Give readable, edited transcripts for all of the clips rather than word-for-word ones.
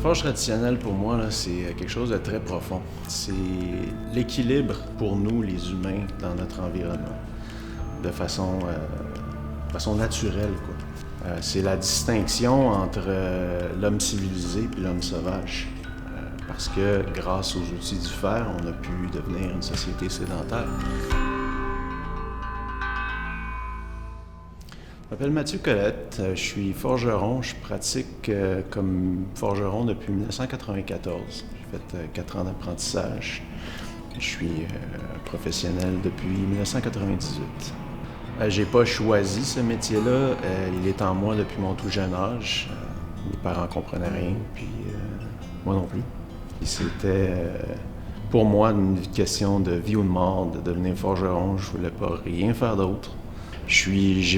Forge traditionnelle, pour moi, là, c'est quelque chose de très profond. C'est l'équilibre pour nous, les humains, dans notre environnement, de façon naturelle, quoi. C'est la distinction entre l'homme civilisé et l'homme sauvage. Parce que grâce aux outils du fer, on a pu devenir une société sédentaire. Je m'appelle Mathieu Colette, je suis forgeron, je pratique comme forgeron depuis 1994. J'ai fait 4 ans d'apprentissage. Je suis professionnel depuis 1998. J'ai pas choisi ce métier-là, il est en moi depuis mon tout jeune âge. Mes parents comprenaient rien, puis moi non plus. C'était pour moi une question de vie ou de mort, de devenir forgeron. Je voulais pas rien faire d'autre.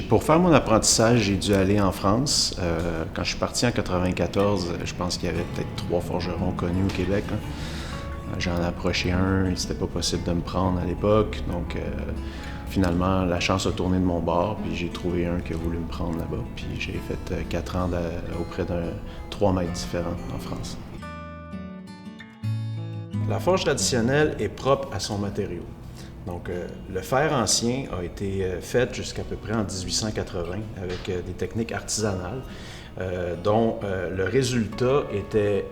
Pour faire mon apprentissage, j'ai dû aller en France. Quand je suis parti en 1994, je pense qu'il y avait peut-être 3 forgerons connus au Québec. Là. J'en ai approché un, c'était pas possible de me prendre à l'époque. Donc, finalement, la chance a tourné de mon bord, puis j'ai trouvé un qui a voulu me prendre là-bas. Puis j'ai fait 4 ans auprès de 3 maîtres différents en France. La forge traditionnelle est propre à son matériau. Donc, le fer ancien a été fait jusqu'à peu près en 1880 avec des techniques artisanales dont le résultat était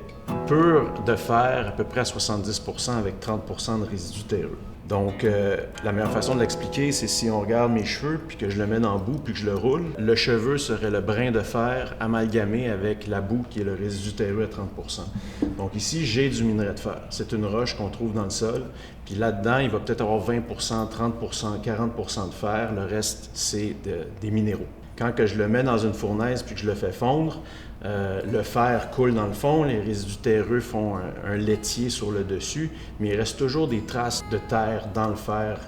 pur de fer à peu près à 70% avec 30% de résidus terreux. Donc, la meilleure façon de l'expliquer, c'est si on regarde mes cheveux, puis que je le mets dans la boue, puis que je le roule, le cheveu serait le brin de fer amalgamé avec la boue, qui est le résidu terreux à 30%. Donc ici, j'ai du minerai de fer. C'est une roche qu'on trouve dans le sol, puis là-dedans, il va peut-être avoir 20%, 30%, 40% de fer. Le reste, c'est des minéraux. Quand que je le mets dans une fournaise puis que je le fais fondre, le fer coule dans le fond, les résidus terreux font un laitier sur le dessus, mais il reste toujours des traces de terre dans le fer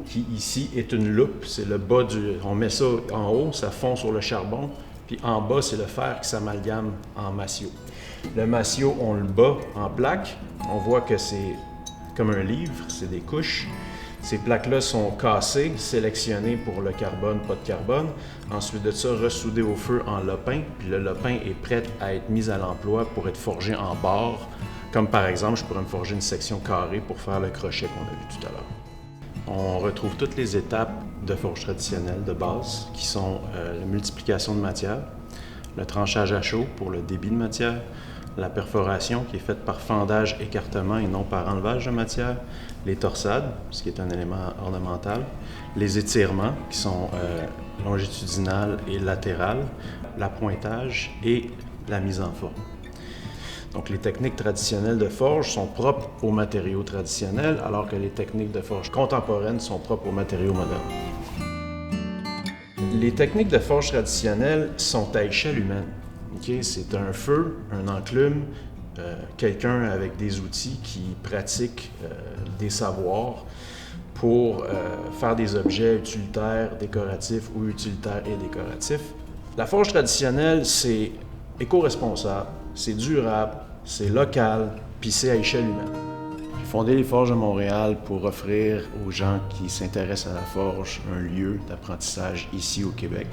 qui ici est une loupe. C'est le bas on met ça en haut, ça fond sur le charbon, puis en bas, c'est le fer qui s'amalgame en massio. Le massio, on le bat en plaques. On voit que c'est comme un livre, c'est des couches. Ces plaques-là sont cassées, sélectionnées pour le carbone, pas de carbone. Ensuite de ça, ressoudées au feu en lopin. Puis le lopin est prêt à être mis à l'emploi pour être forgé en barre. Comme par exemple, je pourrais me forger une section carrée pour faire le crochet qu'on a vu tout à l'heure. On retrouve toutes les étapes de forge traditionnelle de base, qui sont la multiplication de matière, le tranchage à chaud pour le débit de matière, la perforation qui est faite par fendage, écartement et non par enlevage de matière, les torsades, ce qui est un élément ornemental, les étirements qui sont longitudinales et latérales, l'appointage et la mise en forme. Donc les techniques traditionnelles de forge sont propres aux matériaux traditionnels, alors que les techniques de forge contemporaines sont propres aux matériaux modernes. Les techniques de forge traditionnelles sont à échelle humaine. Okay? C'est un feu, un enclume, quelqu'un avec des outils qui pratique des savoirs pour faire des objets utilitaires, décoratifs ou utilitaires et décoratifs. La forge traditionnelle, c'est éco-responsable, c'est durable, c'est local, puis c'est à échelle humaine. J'ai fondé les Forges de Montréal pour offrir aux gens qui s'intéressent à la forge un lieu d'apprentissage ici au Québec,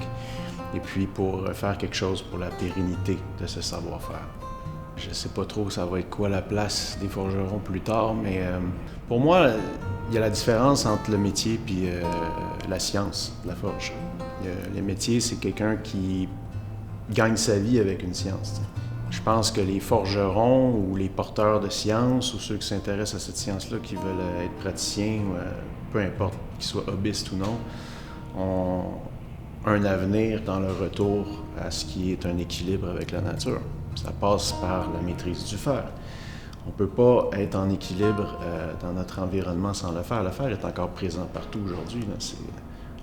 et puis pour faire quelque chose pour la pérennité de ce savoir-faire. Je ne sais pas trop ça va être quoi la place des forgerons plus tard, mais pour moi, il y a la différence entre le métier et la science de la forge. Le métier, c'est quelqu'un qui gagne sa vie avec une science. Je pense que les forgerons ou les porteurs de science ou ceux qui s'intéressent à cette science-là, qui veulent être praticiens, peu importe qu'ils soient hobbyistes ou non, ont un avenir dans le retour à ce qui est un équilibre avec la nature. Ça passe par la maîtrise du fer. On ne peut pas être en équilibre dans notre environnement sans le fer. Le fer est encore présent partout aujourd'hui.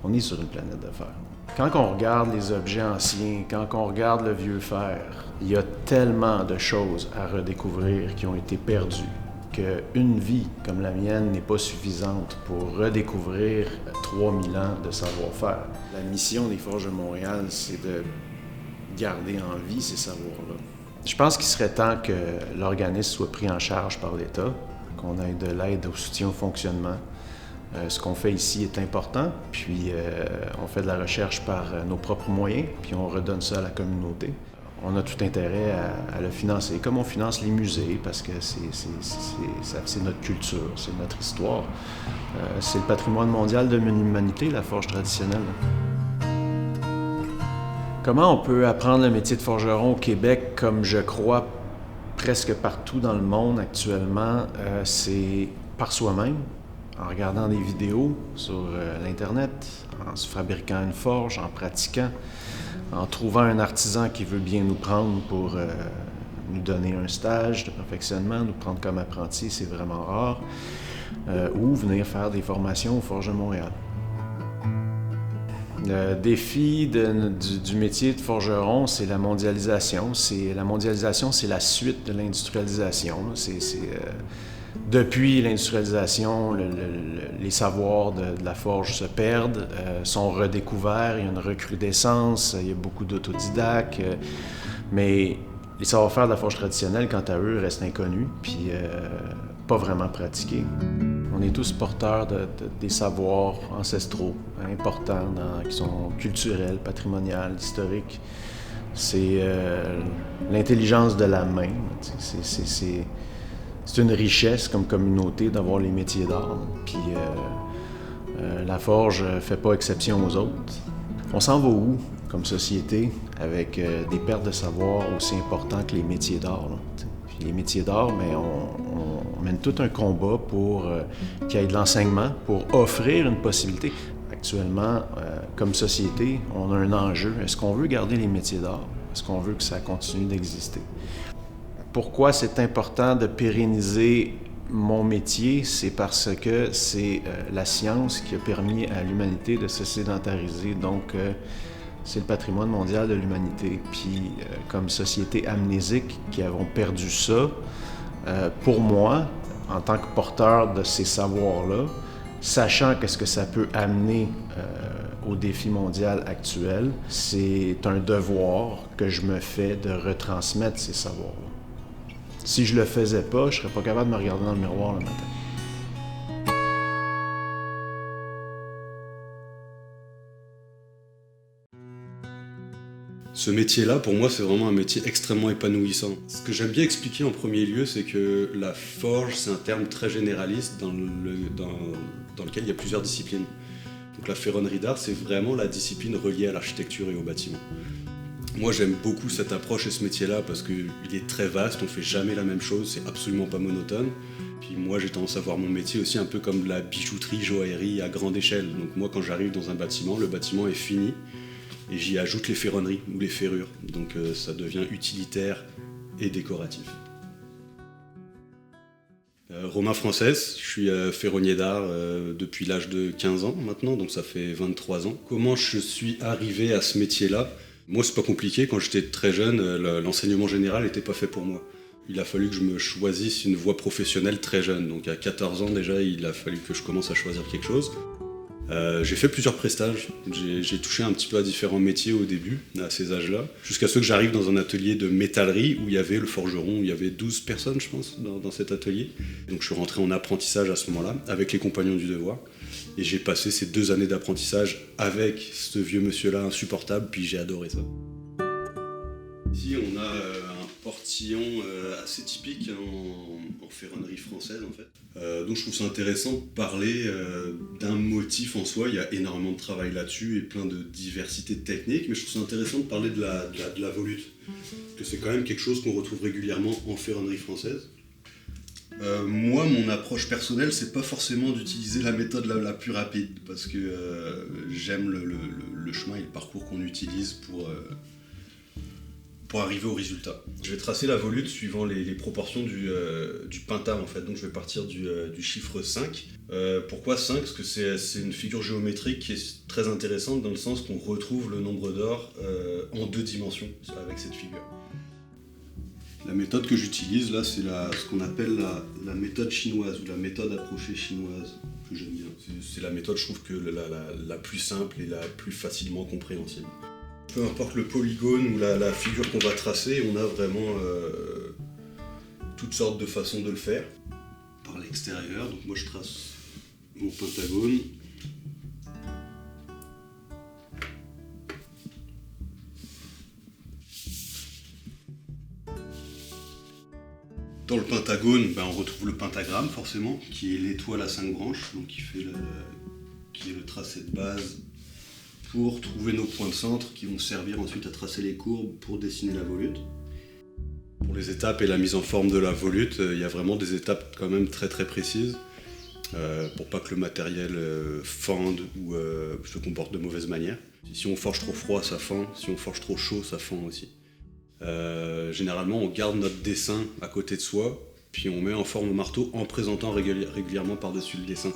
On est sur une planète de fer. Quand on regarde les objets anciens, quand on regarde le vieux fer, il y a tellement de choses à redécouvrir qui ont été perdues qu'une vie comme la mienne n'est pas suffisante pour redécouvrir 3000 ans de savoir-faire. La mission des Forges de Montréal, c'est de garder en vie ces savoirs-là. Je pense qu'il serait temps que l'organisme soit pris en charge par l'État, qu'on ait de l'aide au soutien au fonctionnement. Ce qu'on fait ici est important, puis on fait de la recherche par nos propres moyens, puis on redonne ça à la communauté. on a tout intérêt à le financer, comme on finance les musées, parce que c'est notre culture, c'est notre histoire. C'est le patrimoine mondial de l'humanité, la forge traditionnelle. Comment on peut apprendre le métier de forgeron au Québec, comme je crois presque partout dans le monde actuellement, c'est par soi-même, en regardant des vidéos sur l'Internet, en se fabriquant une forge, en pratiquant, en trouvant un artisan qui veut bien nous prendre pour nous donner un stage de perfectionnement, nous prendre comme apprentis, c'est vraiment rare, ou venir faire des formations au Forge de Montréal. Le défi du métier de forgeron, c'est la mondialisation. La mondialisation, c'est la suite de l'industrialisation. Depuis l'industrialisation, les savoirs de la forge se perdent, sont redécouverts, il y a une recrudescence, il y a beaucoup d'autodidactes, mais les savoir-faire de la forge traditionnelle, quant à eux, restent inconnus, puis pas vraiment pratiqués. On est tous porteurs des savoirs ancestraux importants, qui sont culturels, patrimoniaux, historiques. C'est l'intelligence de la main. C'est une richesse comme communauté d'avoir les métiers d'art. Puis la forge ne fait pas exception aux autres. On s'en va où comme société avec des pertes de savoir aussi importantes que les métiers d'art? Puis les métiers d'art, mais on mène tout un combat pour qu'il y ait de l'enseignement, pour offrir une possibilité. Actuellement, comme société, on a un enjeu. Est-ce qu'on veut garder les métiers d'art? Est-ce qu'on veut que ça continue d'exister? Pourquoi c'est important de pérenniser mon métier? C'est parce que c'est la science qui a permis à l'humanité de se sédentariser. Donc, c'est le patrimoine mondial de l'humanité. Puis, comme société amnésique qui avons perdu ça, pour moi, en tant que porteur de ces savoirs-là, sachant qu'est-ce que ça peut amener au défi mondial actuel, c'est un devoir que je me fais de retransmettre ces savoirs-là. Si je le faisais pas, je serais pas capable de me regarder dans le miroir le matin. Ce métier-là, pour moi, c'est vraiment un métier extrêmement épanouissant. Ce que j'aime bien expliquer en premier lieu, c'est que la forge, c'est un terme très généraliste dans lequel il y a plusieurs disciplines. Donc la ferronnerie d'art, c'est vraiment la discipline reliée à l'architecture et au bâtiment. Moi, j'aime beaucoup cette approche et ce métier-là parce qu'il est très vaste, on fait jamais la même chose, c'est absolument pas monotone. Puis moi, j'ai tendance à voir mon métier aussi un peu comme de la bijouterie, joaillerie à grande échelle. Donc moi, quand j'arrive dans un bâtiment, le bâtiment est fini et j'y ajoute les ferronneries ou les ferrures. Donc ça devient utilitaire et décoratif. Romain Française, je suis ferronnier d'art depuis l'âge de 15 ans maintenant, donc ça fait 23 ans. Comment je suis arrivé à ce métier-là ? Moi, c'est pas compliqué. Quand j'étais très jeune, l'enseignement général n'était pas fait pour moi. Il a fallu que je me choisisse une voie professionnelle très jeune. Donc à 14 ans déjà, il a fallu que je commence à choisir quelque chose. J'ai fait plusieurs prestages. J'ai touché un petit peu à différents métiers au début, à ces âges-là. Jusqu'à ce que j'arrive dans un atelier de métallerie où il y avait le forgeron, où il y avait 12 personnes, je pense, dans cet atelier. Donc je suis rentré en apprentissage à ce moment-là, avec les compagnons du devoir. Et j'ai passé ces 2 années d'apprentissage avec ce vieux monsieur-là insupportable, puis j'ai adoré ça. Ici, on a un portillon assez typique en ferronnerie française, en fait. Donc je trouve ça intéressant de parler d'un motif en soi. Il y a énormément de travail là-dessus et plein de diversité de techniques, mais je trouve ça intéressant de parler de la volute. Parce que c'est quand même quelque chose qu'on retrouve régulièrement en ferronnerie française. Moi, mon approche personnelle, c'est pas forcément d'utiliser la méthode la plus rapide, parce que j'aime le chemin et le parcours qu'on utilise pour arriver au résultat. Je vais tracer la volute suivant les proportions du pentamme, en fait. Donc je vais partir du chiffre 5. Pourquoi 5 ? Parce que c'est une figure géométrique qui est très intéressante dans le sens qu'on retrouve le nombre d'or en 2 dimensions avec cette figure. La méthode que j'utilise là, c'est ce qu'on appelle la méthode chinoise ou la méthode approchée chinoise, que j'aime bien. C'est la méthode, je trouve, que la plus simple et la plus facilement compréhensible. Peu importe le polygone ou la figure qu'on va tracer, on a vraiment toutes sortes de façons de le faire. Par l'extérieur, donc moi je trace mon pentagone. Dans le pentagone, on retrouve le pentagramme forcément, qui est l'étoile à 5 branches, donc qui est le tracé de base pour trouver nos points de centre qui vont servir ensuite à tracer les courbes pour dessiner la volute. Pour les étapes et la mise en forme de la volute, il y a vraiment des étapes quand même très très précises pour pas que le matériel fende ou se comporte de mauvaise manière. Si on forge trop froid, ça fend. Si on forge trop chaud, ça fend aussi. Généralement, on garde notre dessin à côté de soi, puis on met en forme au marteau en présentant régulièrement par-dessus le dessin.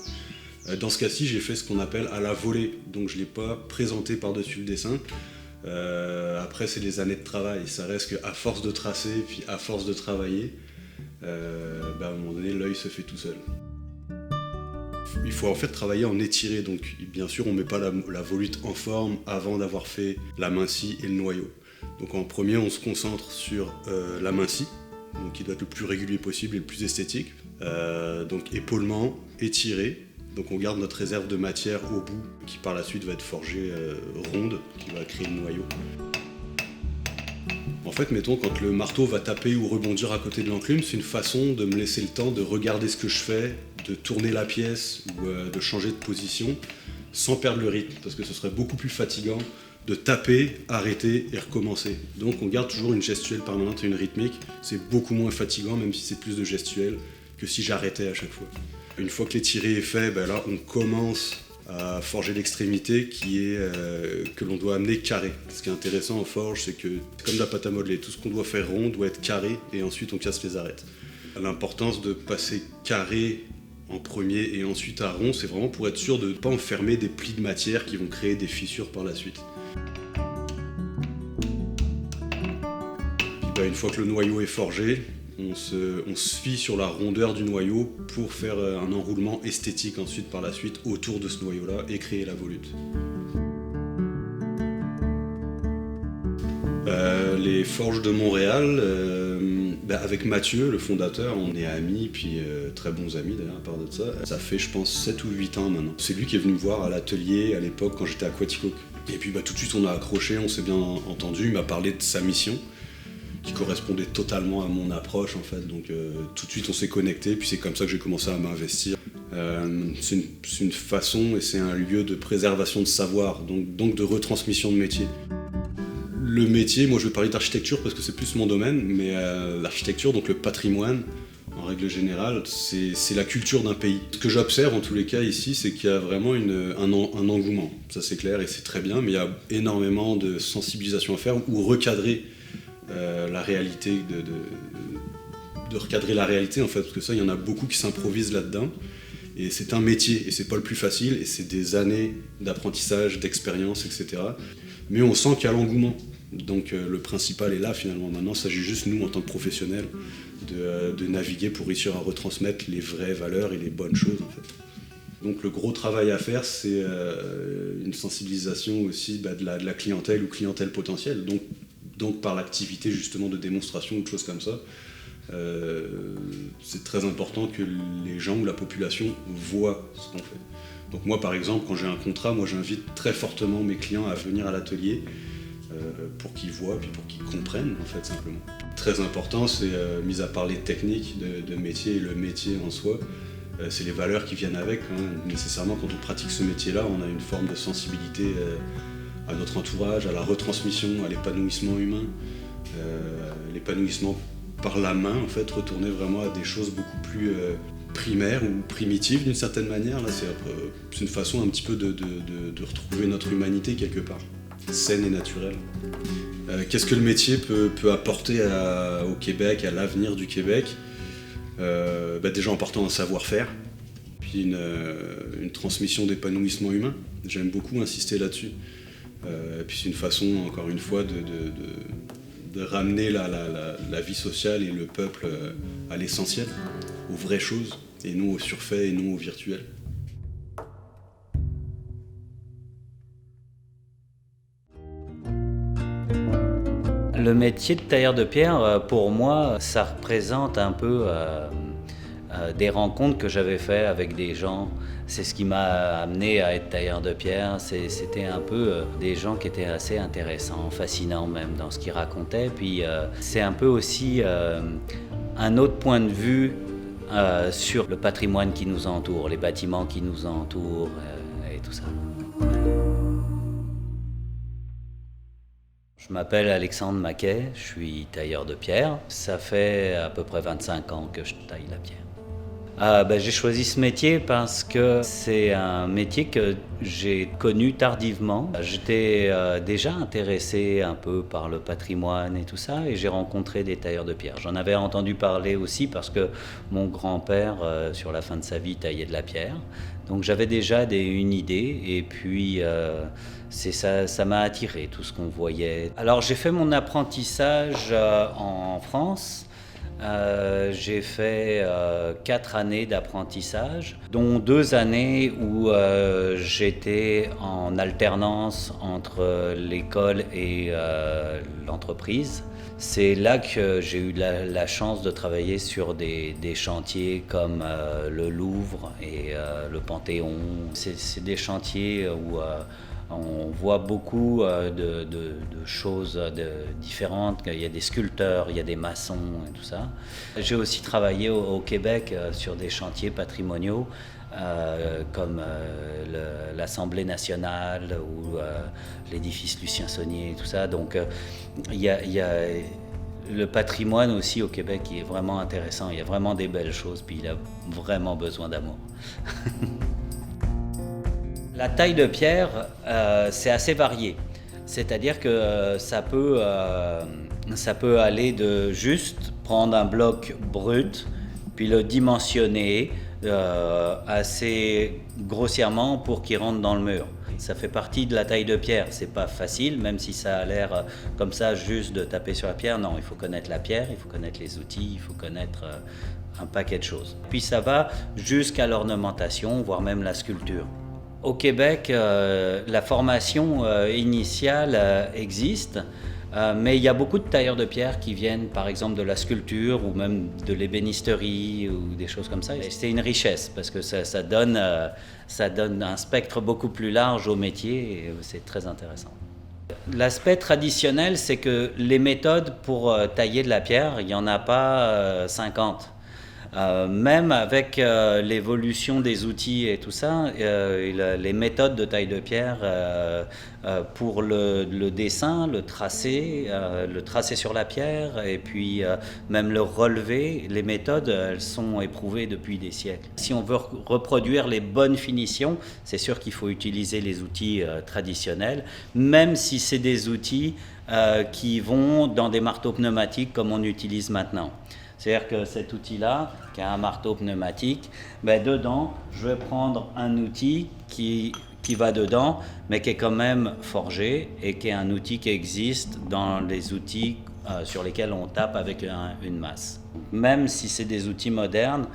Dans ce cas-ci, j'ai fait ce qu'on appelle à la volée, donc je ne l'ai pas présenté par-dessus le dessin. Après, c'est des années de travail. Ça reste qu'à force de tracer, puis à force de travailler, à un moment donné, l'œil se fait tout seul. Il faut en fait travailler en étiré, donc bien sûr, on ne met pas la volute en forme avant d'avoir fait la mincie et le noyau. Donc en premier, on se concentre sur la mincie, donc qui doit être le plus régulier possible et le plus esthétique. Donc épaulement, étiré. Donc on garde notre réserve de matière au bout, qui par la suite va être forgée ronde, qui va créer le noyau. En fait, mettons, quand le marteau va taper ou rebondir à côté de l'enclume, c'est une façon de me laisser le temps de regarder ce que je fais, de tourner la pièce ou de changer de position, sans perdre le rythme, parce que ce serait beaucoup plus fatigant de taper, arrêter et recommencer. Donc on garde toujours une gestuelle permanente et une rythmique. C'est beaucoup moins fatigant, même si c'est plus de gestuelle, que si j'arrêtais à chaque fois. Une fois que l'étiré est fait, là on commence à forger l'extrémité que l'on doit amener carré. Ce qui est intéressant en forge, c'est que c'est comme de la pâte à modeler. Tout ce qu'on doit faire rond doit être carré et ensuite on casse les arêtes. L'importance de passer carré en premier et ensuite à rond, c'est vraiment pour être sûr de ne pas enfermer des plis de matière qui vont créer des fissures par la suite. Une fois que le noyau est forgé, on se fie sur la rondeur du noyau pour faire un enroulement esthétique ensuite par la suite autour de ce noyau-là et créer la volute. Les forges de Montréal, avec Mathieu, le fondateur, on est amis, puis très bons amis d'ailleurs à part de ça. Ça fait je pense 7 ou 8 ans maintenant. C'est lui qui est venu me voir à l'atelier à l'époque quand j'étais à Quaticook. Et puis tout de suite on a accroché, on s'est bien entendu, il m'a parlé de sa mission, qui correspondait totalement à mon approche en fait, donc tout de suite on s'est connecté, puis c'est comme ça que j'ai commencé à m'investir. C'est une façon et c'est un lieu de préservation de savoir, donc de retransmission de métier. Le métier, moi je vais parler d'architecture parce que c'est plus mon domaine, mais l'architecture, donc le patrimoine, en règle générale, c'est la culture d'un pays. Ce que j'observe en tous les cas ici, c'est qu'il y a vraiment un engouement, ça c'est clair et c'est très bien, mais il y a énormément de sensibilisation à faire ou recadrer la réalité, de recadrer la réalité en fait, parce que ça, il y en a beaucoup qui s'improvisent là-dedans, et c'est un métier, et c'est pas le plus facile, et c'est des années d'apprentissage, d'expérience, etc. Mais on sent qu'il y a l'engouement, donc le principal est là finalement. Maintenant, il s'agit juste, nous, en tant que professionnels, de naviguer pour réussir à retransmettre les vraies valeurs et les bonnes choses en fait. Donc le gros travail à faire, c'est une sensibilisation aussi de la clientèle ou clientèle potentielle, donc par l'activité justement de démonstration ou de choses comme ça. C'est très important que les gens ou la population voient ce qu'on fait. Donc moi par exemple, quand j'ai un contrat, j'invite très fortement mes clients à venir à l'atelier pour qu'ils voient, puis pour qu'ils comprennent en fait simplement. Très important, c'est mis à part les techniques de métier et le métier en soi, c'est les valeurs qui viennent avec. Nécessairement quand on pratique ce métier-là, on a une forme de sensibilité à notre entourage, à la retransmission, à l'épanouissement humain, l'épanouissement par la main, en fait, retourner vraiment à des choses beaucoup plus primaires ou primitives d'une certaine manière. Là, c'est une façon un petit peu de retrouver notre humanité quelque part, saine et naturelle. Qu'est-ce que le métier peut apporter au Québec, à l'avenir du Québec? Déjà en portant un savoir-faire, puis une transmission d'épanouissement humain. J'aime beaucoup insister là-dessus. Puis c'est une façon, encore une fois, de ramener la vie sociale et le peuple à l'essentiel, aux vraies choses, et non au surfait et non au virtuel. Le métier de tailleur de pierre, pour moi, ça représente un peu des rencontres que j'avais faites avec des gens. C'est ce qui m'a amené à être tailleur de pierre. C'était un peu des gens qui étaient assez intéressants, fascinants même dans ce qu'ils racontaient. Puis c'est un peu aussi un autre point de vue sur le patrimoine qui nous entoure, les bâtiments qui nous entourent et tout ça. Je m'appelle Alexandre Maquet, je suis tailleur de pierre. Ça fait à peu près 25 ans que je taille la pierre. J'ai choisi ce métier parce que c'est un métier que j'ai connu tardivement. J'étais déjà intéressé un peu par le patrimoine et tout ça, et j'ai rencontré des tailleurs de pierre. J'en avais entendu parler aussi parce que mon grand-père, sur la fin de sa vie, taillait de la pierre. Donc j'avais déjà une idée, et puis ça m'a attiré, tout ce qu'on voyait. Alors j'ai fait mon apprentissage en France. J'ai fait 4 années d'apprentissage, dont 2 années où j'étais en alternance entre l'école et l'entreprise. C'est là que j'ai eu la chance de travailler sur des chantiers comme le Louvre et le Panthéon. C'est des chantiers où on voit beaucoup de choses différentes. Il y a des sculpteurs, il y a des maçons et tout ça. J'ai aussi travaillé au Québec sur des chantiers patrimoniaux comme l'Assemblée nationale ou l'édifice Lucien Saunier et tout ça. Donc il y a le patrimoine aussi au Québec qui est vraiment intéressant. Il y a vraiment des belles choses, puis il a vraiment besoin d'amour. La taille de pierre, c'est assez varié. C'est-à-dire que ça peut aller de juste prendre un bloc brut, puis le dimensionner assez grossièrement pour qu'il rentre dans le mur. Ça fait partie de la taille de pierre. C'est pas facile, même si ça a l'air comme ça juste de taper sur la pierre. Non, il faut connaître la pierre, il faut connaître les outils, il faut connaître un paquet de choses. Puis ça va jusqu'à l'ornementation, voire même la sculpture. Au Québec, la formation initiale existe, mais il y a beaucoup de tailleurs de pierre qui viennent par exemple de la sculpture ou même de l'ébénisterie ou des choses comme ça. Et c'est une richesse parce que ça donne un spectre beaucoup plus large au métier et c'est très intéressant. L'aspect traditionnel, c'est que les méthodes pour tailler de la pierre, il n'y en a pas 50. Même avec l'évolution des outils et tout ça, les méthodes de taille de pierre pour le dessin, le tracé sur la pierre et puis même le relevé, les méthodes, elles sont éprouvées depuis des siècles. Si on veut reproduire les bonnes finitions, c'est sûr qu'il faut utiliser les outils traditionnels, même si c'est des outils qui vont dans des marteaux pneumatiques comme on utilise maintenant. C'est-à-dire que cet outil-là, qui a un marteau pneumatique, dedans, je vais prendre un outil qui va dedans, mais qui est quand même forgé et qui est un outil qui existe dans les outils sur lesquels on tape avec une masse. Même si c'est des outils modernes,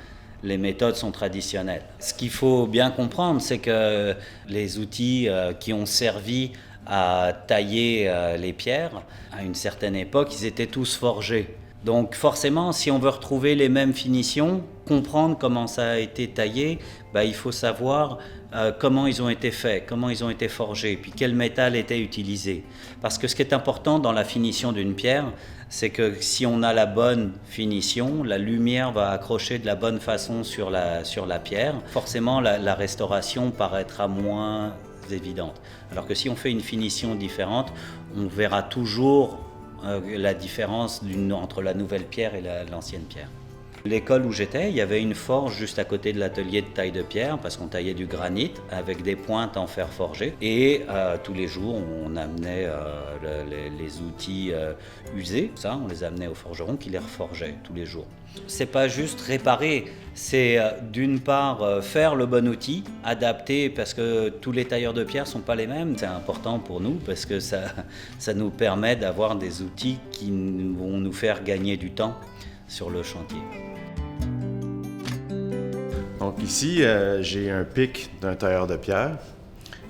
les méthodes sont traditionnelles. Ce qu'il faut bien comprendre, c'est que les outils qui ont servi à tailler les pierres, à une certaine époque, ils étaient tous forgés. Donc forcément, si on veut retrouver les mêmes finitions, comprendre comment ça a été taillé, il faut savoir comment ils ont été faits, comment ils ont été forgés, puis quel métal était utilisé. Parce que ce qui est important dans la finition d'une pierre, c'est que si on a la bonne finition, la lumière va accrocher de la bonne façon sur la pierre. Forcément, la restauration paraîtra moins évidente. Alors que si on fait une finition différente, on verra toujours la différence entre la nouvelle pierre et l'ancienne pierre. L'école où j'étais, il y avait une forge juste à côté de l'atelier de taille de pierre parce qu'on taillait du granit avec des pointes en fer forgé. Et tous les jours, on amenait les outils usés. Ça, on les amenait au forgeron qui les reforgeait tous les jours. C'est pas juste réparer, c'est d'une part faire le bon outil, adapter parce que tous les tailleurs de pierre sont pas les mêmes. C'est important pour nous parce que ça nous permet d'avoir des outils qui vont nous faire gagner du temps sur le chantier. Donc ici, j'ai un pic d'un tailleur de pierre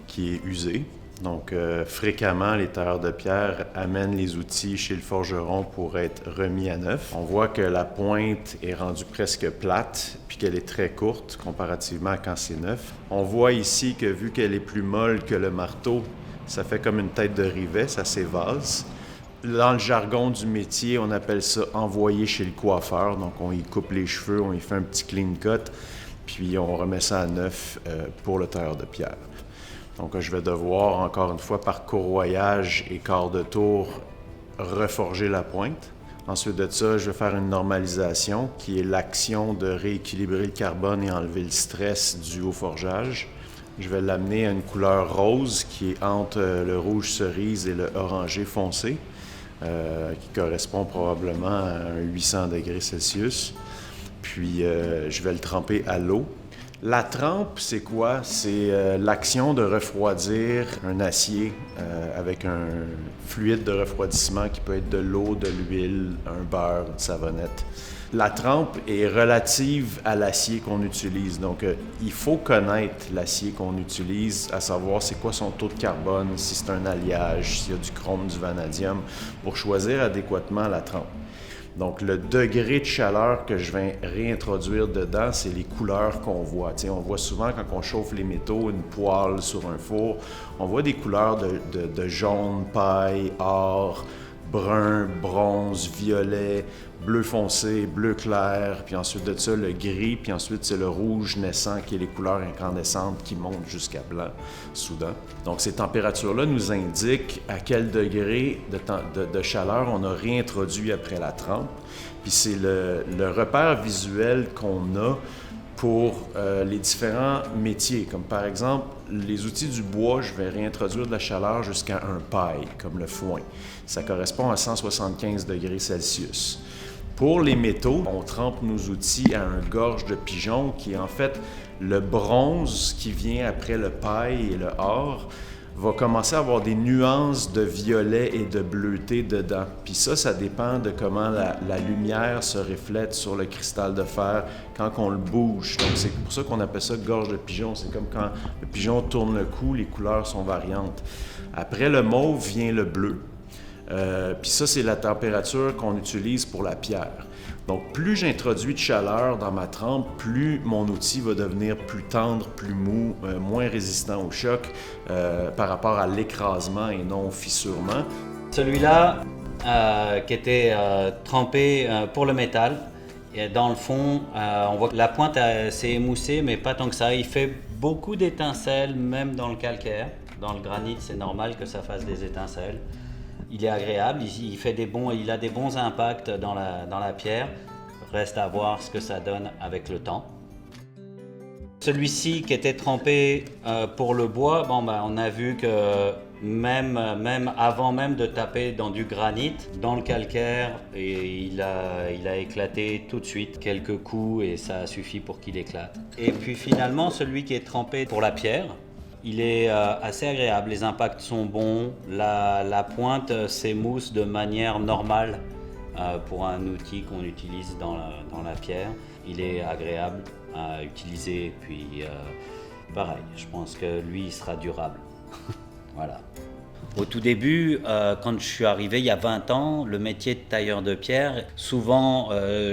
qui est usé. Donc fréquemment, les tailleurs de pierre amènent les outils chez le forgeron pour être remis à neuf. On voit que la pointe est rendue presque plate puis qu'elle est très courte comparativement à quand c'est neuf. On voit ici que vu qu'elle est plus molle que le marteau, ça fait comme une tête de rivet, ça s'évase. Dans le jargon du métier, on appelle ça « envoyer chez le coiffeur ». Donc, on y coupe les cheveux, on y fait un petit clean cut, puis on remet ça à neuf pour le tailleur de pierre. Donc, je vais devoir, encore une fois, par courroyage et quart de tour, reforger la pointe. Ensuite de ça, je vais faire une normalisation, qui est l'action de rééquilibrer le carbone et enlever le stress dû au forgeage. Je vais l'amener à une couleur rose, qui est entre le rouge cerise et le orangé foncé. Qui correspond probablement à un 800 degrés Celsius. Puis, je vais le tremper à l'eau. La trempe, c'est quoi? C'est l'action de refroidir un acier avec un fluide de refroidissement qui peut être de l'eau, de l'huile, un beurre, une savonnette. La trempe est relative à l'acier qu'on utilise. Donc, il faut connaître l'acier qu'on utilise, à savoir c'est quoi son taux de carbone, si c'est un alliage, s'il y a du chrome, du vanadium, pour choisir adéquatement la trempe. Donc, le degré de chaleur que je vais réintroduire dedans, c'est les couleurs qu'on voit. T'sais, on voit souvent quand on chauffe les métaux, une poêle sur un four, on voit des couleurs de jaune, paille, or, brun, bronze, violet, bleu foncé, bleu clair, puis ensuite de ça, le gris, puis ensuite, c'est le rouge naissant qui est les couleurs incandescentes qui montent jusqu'à blanc, soudain. Donc, ces températures-là nous indiquent à quel degré de chaleur on a réintroduit après la trempe. Puis c'est le repère visuel qu'on a pour les différents métiers. Comme par exemple, les outils du bois, je vais réintroduire de la chaleur jusqu'à un paille, comme le foin. Ça correspond à 175 degrés Celsius. Pour les métaux, on trempe nos outils à un gorge de pigeon qui est en fait le bronze qui vient après le paille et le or va commencer à avoir des nuances de violet et de bleuté dedans. Puis ça dépend de comment la lumière se reflète sur le cristal de fer quand on le bouge. Donc c'est pour ça qu'on appelle ça gorge de pigeon. C'est comme quand le pigeon tourne le cou, les couleurs sont variantes. Après le mauve vient le bleu. Puis ça, c'est la température qu'on utilise pour la pierre. Donc, plus j'introduis de chaleur dans ma trempe, plus mon outil va devenir plus tendre, plus mou, moins résistant au choc par rapport à l'écrasement et non au fissurement. Celui-là, qui était trempé pour le métal, et dans le fond, on voit que la pointe s'est émoussée, mais pas tant que ça. Il fait beaucoup d'étincelles, même dans le calcaire. Dans le granit, c'est normal que ça fasse des étincelles. Il est agréable, il a des bons impacts dans la pierre. Reste à voir ce que ça donne avec le temps. Celui-ci qui était trempé pour le bois, on a vu que même avant même de taper dans du granit, dans le calcaire, et il a éclaté tout de suite, quelques coups et ça a suffi pour qu'il éclate. Et puis finalement, celui qui est trempé pour la pierre, il est assez agréable, les impacts sont bons, la pointe s'émousse de manière normale pour un outil qu'on utilise dans la pierre. Il est agréable à utiliser, puis pareil, je pense que lui, il sera durable. Voilà. Au tout début, quand je suis arrivé il y a 20 ans, le métier de tailleur de pierre, souvent,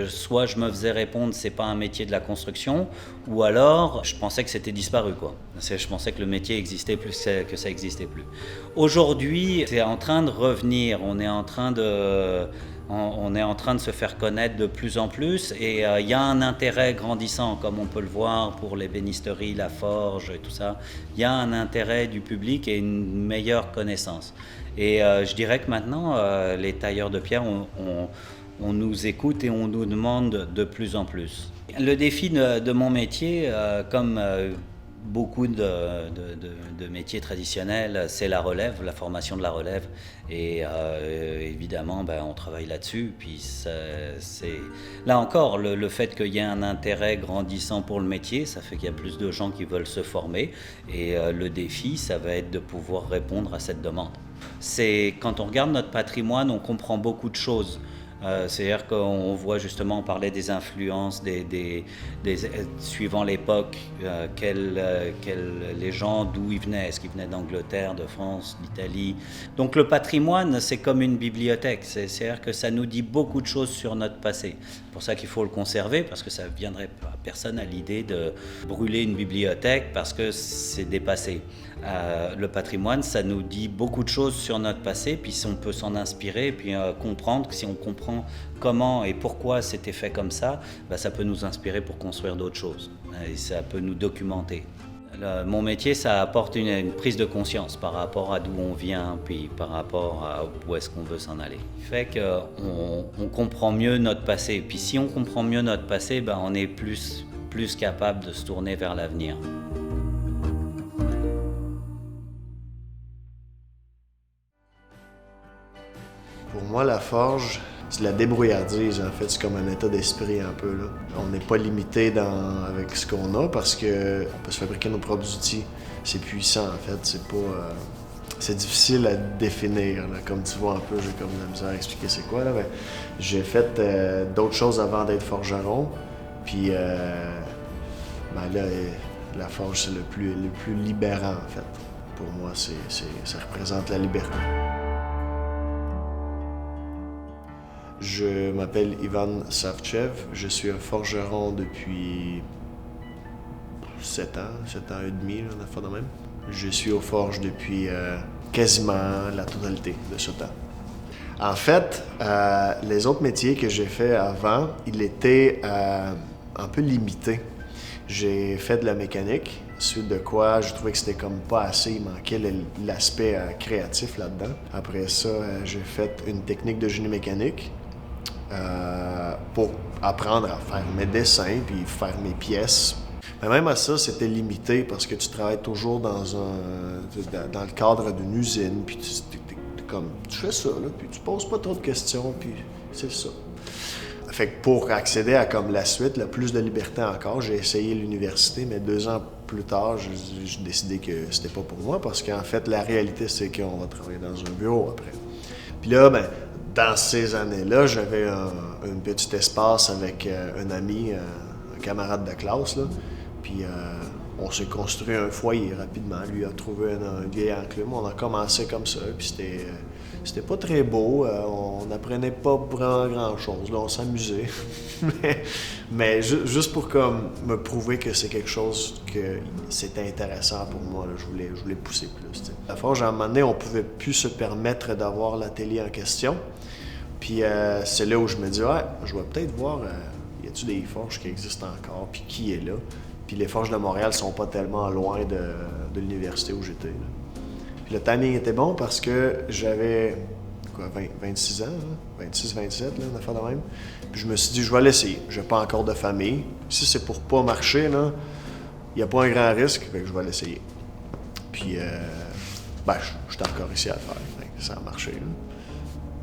soit je me faisais répondre c'est pas un métier de la construction, ou alors je pensais que c'était disparu, quoi. Je pensais que le métier existait plus que ça existait plus. Aujourd'hui, c'est en train de revenir, on est en train de se faire connaître de plus en plus et il y a un intérêt grandissant, comme on peut le voir pour l'ébénisterie, la forge et tout ça. Il y a un intérêt du public et une meilleure connaissance. Et je dirais que maintenant, les tailleurs de pierre, on nous écoute et on nous demande de plus en plus. Le défi de mon métier, comme beaucoup de métiers traditionnels, c'est la relève, la formation de la relève. Et évidemment, on travaille là-dessus. Puis là encore, le fait qu'il y ait un intérêt grandissant pour le métier, ça fait qu'il y a plus de gens qui veulent se former. Et le défi, ça va être de pouvoir répondre à cette demande. Quand on regarde notre patrimoine, on comprend beaucoup de choses. C'est-à-dire qu'on voit justement, on parlait des influences, suivant l'époque, les gens, d'où ils venaient. Est-ce qu'ils venaient d'Angleterre, de France, d'Italie? Donc le patrimoine, c'est comme une bibliothèque. C'est-à-dire que ça nous dit beaucoup de choses sur notre passé. C'est pour ça qu'il faut le conserver, parce que ça ne viendrait à personne à l'idée de brûler une bibliothèque parce que c'est dépassé. Le patrimoine, ça nous dit beaucoup de choses sur notre passé, puis si on peut s'en inspirer, puis comprendre que si on comprend comment et pourquoi c'était fait comme ça, ça peut nous inspirer pour construire d'autres choses. Et ça peut nous documenter. Mon métier, ça apporte une prise de conscience par rapport à d'où on vient, puis par rapport à où est-ce qu'on veut s'en aller. Ça fait qu'on comprend mieux notre passé. Puis si on comprend mieux notre passé, on est plus capable de se tourner vers l'avenir. Pour moi, la forge, c'est de la débrouillardise, en fait. C'est comme un état d'esprit un peu, là. On n'est pas limité avec ce qu'on a parce qu'on peut se fabriquer nos propres outils. C'est puissant, en fait. C'est difficile à définir, là. Comme tu vois un peu, j'ai comme la misère à expliquer c'est quoi, là. Mais j'ai fait d'autres choses avant d'être forgeron. Puis là, la forge, c'est le plus libérant, en fait. Pour moi, ça représente la liberté. Je m'appelle Ivan Savchev. Je suis un forgeron depuis 7 ans et demi, on a fait de même. Je suis aux forges depuis quasiment la totalité de ce temps. En fait, les autres métiers que j'ai fait avant, ils étaient un peu limités. J'ai fait de la mécanique, suite de quoi je trouvais que c'était comme pas assez, il manquait l'aspect créatif là-dedans. Après ça, j'ai fait une technique de génie mécanique. Pour apprendre à faire mes dessins puis faire mes pièces. Mais même à ça, c'était limité parce que tu travailles toujours dans le cadre d'une usine, puis tu fais ça, là, puis tu poses pas trop de questions, puis c'est ça. Fait que pour accéder à comme la suite, le plus de liberté encore, j'ai essayé l'université, mais 2 ans plus tard, j'ai décidé que c'était pas pour moi parce qu'en fait, la réalité, c'est qu'on va travailler dans un bureau après. Puis là, dans ces années-là, j'avais un petit espace avec un ami, un camarade de classe, là. Puis on s'est construit un foyer rapidement. Lui a trouvé un vieil enclume. On a commencé comme ça. Puis c'était pas très beau. On n'apprenait pas vraiment grand-chose. Là, on s'amusait. mais juste pour comme me prouver que c'est quelque chose que c'était intéressant pour moi, là, je voulais pousser plus. T'sais. La forge, à un moment donné, on pouvait plus se permettre d'avoir l'atelier en question. Puis c'est là où je me dis, je vais peut-être voir, y a-t-il des forges qui existent encore, puis qui est là. Puis les forges de Montréal sont pas tellement loin de l'université où j'étais. Là. Puis le timing était bon parce que j'avais 26 ans, 26-27, une affaire de même. Puis je me suis dit, je vais l'essayer. J'ai pas encore de famille. Si c'est pour pas marcher, il n'y a pas un grand risque, fait que je vais l'essayer. Puis, j'étais encore ici à le faire. Ça a marché. Là.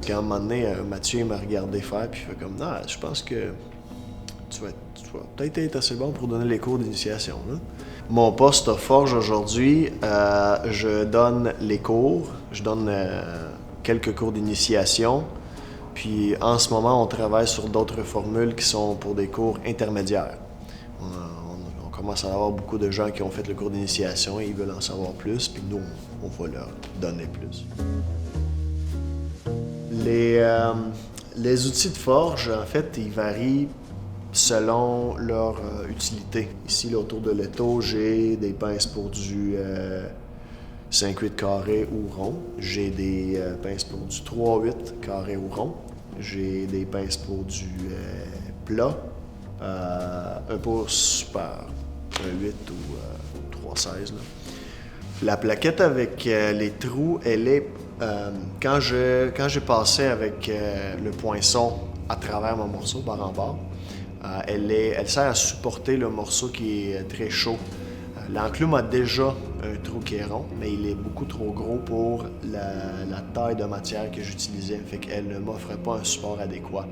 Quand à un moment donné, Mathieu m'a regardé faire, puis il fait comme, non, je pense que tu vas peut-être être assez bon pour donner les cours d'initiation. Là. Mon poste à Forge aujourd'hui, je donne les cours, je donne quelques cours d'initiation, puis en ce moment, on travaille sur d'autres formules qui sont pour des cours intermédiaires. On commence à avoir beaucoup de gens qui ont fait le cours d'initiation et ils veulent en savoir plus, puis nous, on va leur donner plus. Les outils de forge, en fait, ils varient selon leur utilité. Ici, là, autour de l'étau, j'ai des pinces pour du 5-8 carré ou rond. J'ai des pinces pour du 3-8 carré ou rond. J'ai des pinces pour du plat, 1 pouce par 1-8 ou 3-16. Là. La plaquette avec les trous, elle est... quand j'ai passé avec le poinçon à travers mon morceau, barre en barre, elle sert à supporter le morceau qui est très chaud. L'enclume a déjà un trou qui est rond, mais il est beaucoup trop gros pour la taille de matière que j'utilisais, fait qu'elle ne m'offrait pas un support adéquat.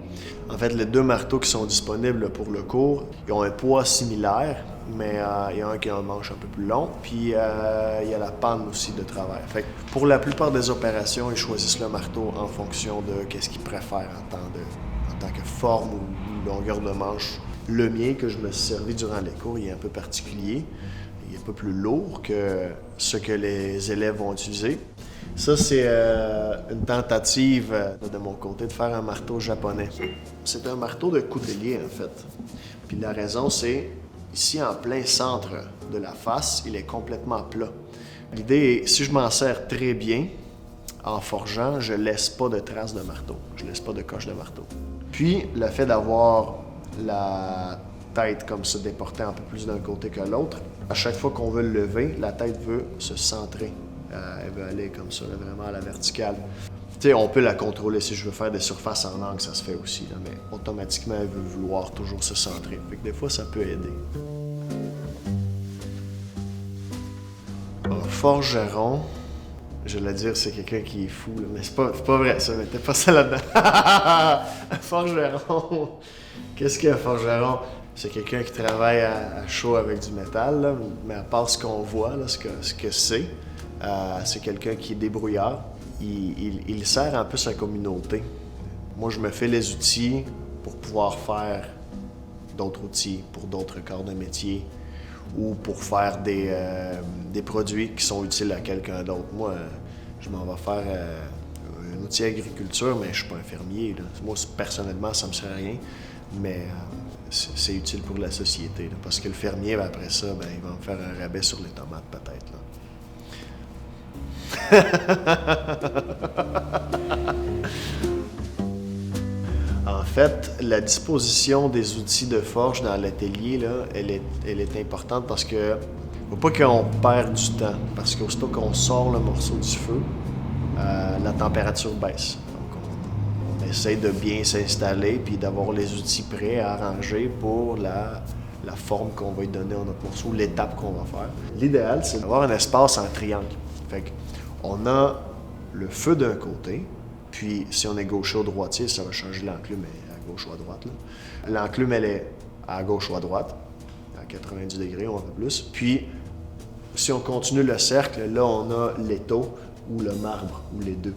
En fait, les 2 marteaux qui sont disponibles pour le cours, ils ont un poids similaire, mais il y a un qui a un manche un peu plus long, puis il y a la panne aussi de travers. Fait que pour la plupart des opérations, ils choisissent le marteau en fonction de qu'est-ce qu'ils préfèrent en tant que forme ou longueur de manche. Le mien, que je me suis servi durant les cours, il est un peu particulier. Il est un peu plus lourd que ce que les élèves vont utiliser. Ça, c'est une tentative de mon côté de faire un marteau japonais. C'est un marteau de coutelier, en fait. Puis la raison, c'est ici, en plein centre de la face, il est complètement plat. L'idée est, si je m'en sers très bien, en forgeant, je laisse pas de traces de marteau. Je laisse pas de coche de marteau. Puis, le fait d'avoir la tête comme ça déportée un peu plus d'un côté que l'autre, à chaque fois qu'on veut le lever, la tête veut se centrer. Elle veut aller comme ça, là, vraiment à la verticale. Tu sais, on peut la contrôler. Si je veux faire des surfaces en angle, ça se fait aussi, là, mais automatiquement, elle veut vouloir toujours se centrer. Fait que des fois, ça peut aider. Un forgeron, je vais dire, c'est quelqu'un qui est fou, là, mais c'est pas vrai, ça, mettez pas ça là-dedans. Un forgeron, qu'est-ce qu'un forgeron? C'est quelqu'un qui travaille à chaud avec du métal, là, mais à part ce qu'on voit, là, ce que c'est quelqu'un qui est débrouillard. Il sert un peu sa communauté. Moi, je me fais les outils pour pouvoir faire d'autres outils pour d'autres corps de métier ou pour faire des produits qui sont utiles à quelqu'un d'autre. Moi, je m'en vais faire un outil agriculture, mais je suis pas un fermier, là. Moi, personnellement, ça me sert à rien, mais c'est utile pour la société, là, parce que le fermier, ben, après ça, ben, il va me faire un rabais sur les tomates, peut-être, là. En fait, la disposition des outils de forge dans l'atelier, là, elle est importante parce que faut pas qu'on perde du temps. Parce qu'aussitôt qu'on sort le morceau du feu, la température baisse. Donc, on essaie de bien s'installer puis d'avoir les outils prêts à arranger pour la forme qu'on va lui donner à notre morceau, l'étape qu'on va faire. L'idéal, c'est d'avoir un espace en triangle. Fait qu'on a le feu d'un côté, puis si on est gaucher ou droitier, ça va changer l'enclume à gauche ou à droite. L'enclume, elle est à gauche ou à droite, à 90 degrés ou un peu plus. Puis, si on continue le cercle, là, on a l'étau ou le marbre, ou les deux.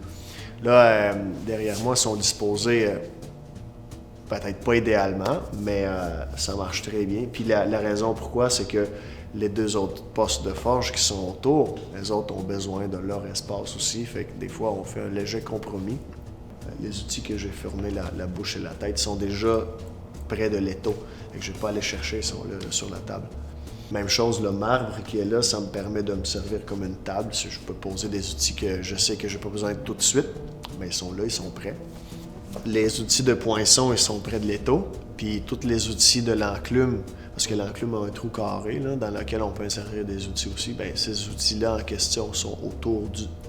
Là, derrière moi, sont disposés, peut-être pas idéalement, mais ça marche très bien. Puis la raison pourquoi, c'est que les deux autres postes de forge qui sont autour, les autres ont besoin de leur espace aussi, fait que des fois, on fait un léger compromis. Les outils que j'ai fermés, la bouche et la tête, sont déjà près de l'étau, fait que je ne vais pas aller chercher, ils sont là sur la table. Même chose, le marbre qui est là, ça me permet de me servir comme une table. Si je peux poser des outils que je sais que je n'ai pas besoin de tout de suite, mais ils sont là, ils sont prêts. Les outils de poinçon, ils sont près de l'étau. Puis tous les outils de l'enclume, parce que l'enclume a un trou carré là, dans lequel on peut insérer des outils aussi, bien, ces outils-là en question sont autour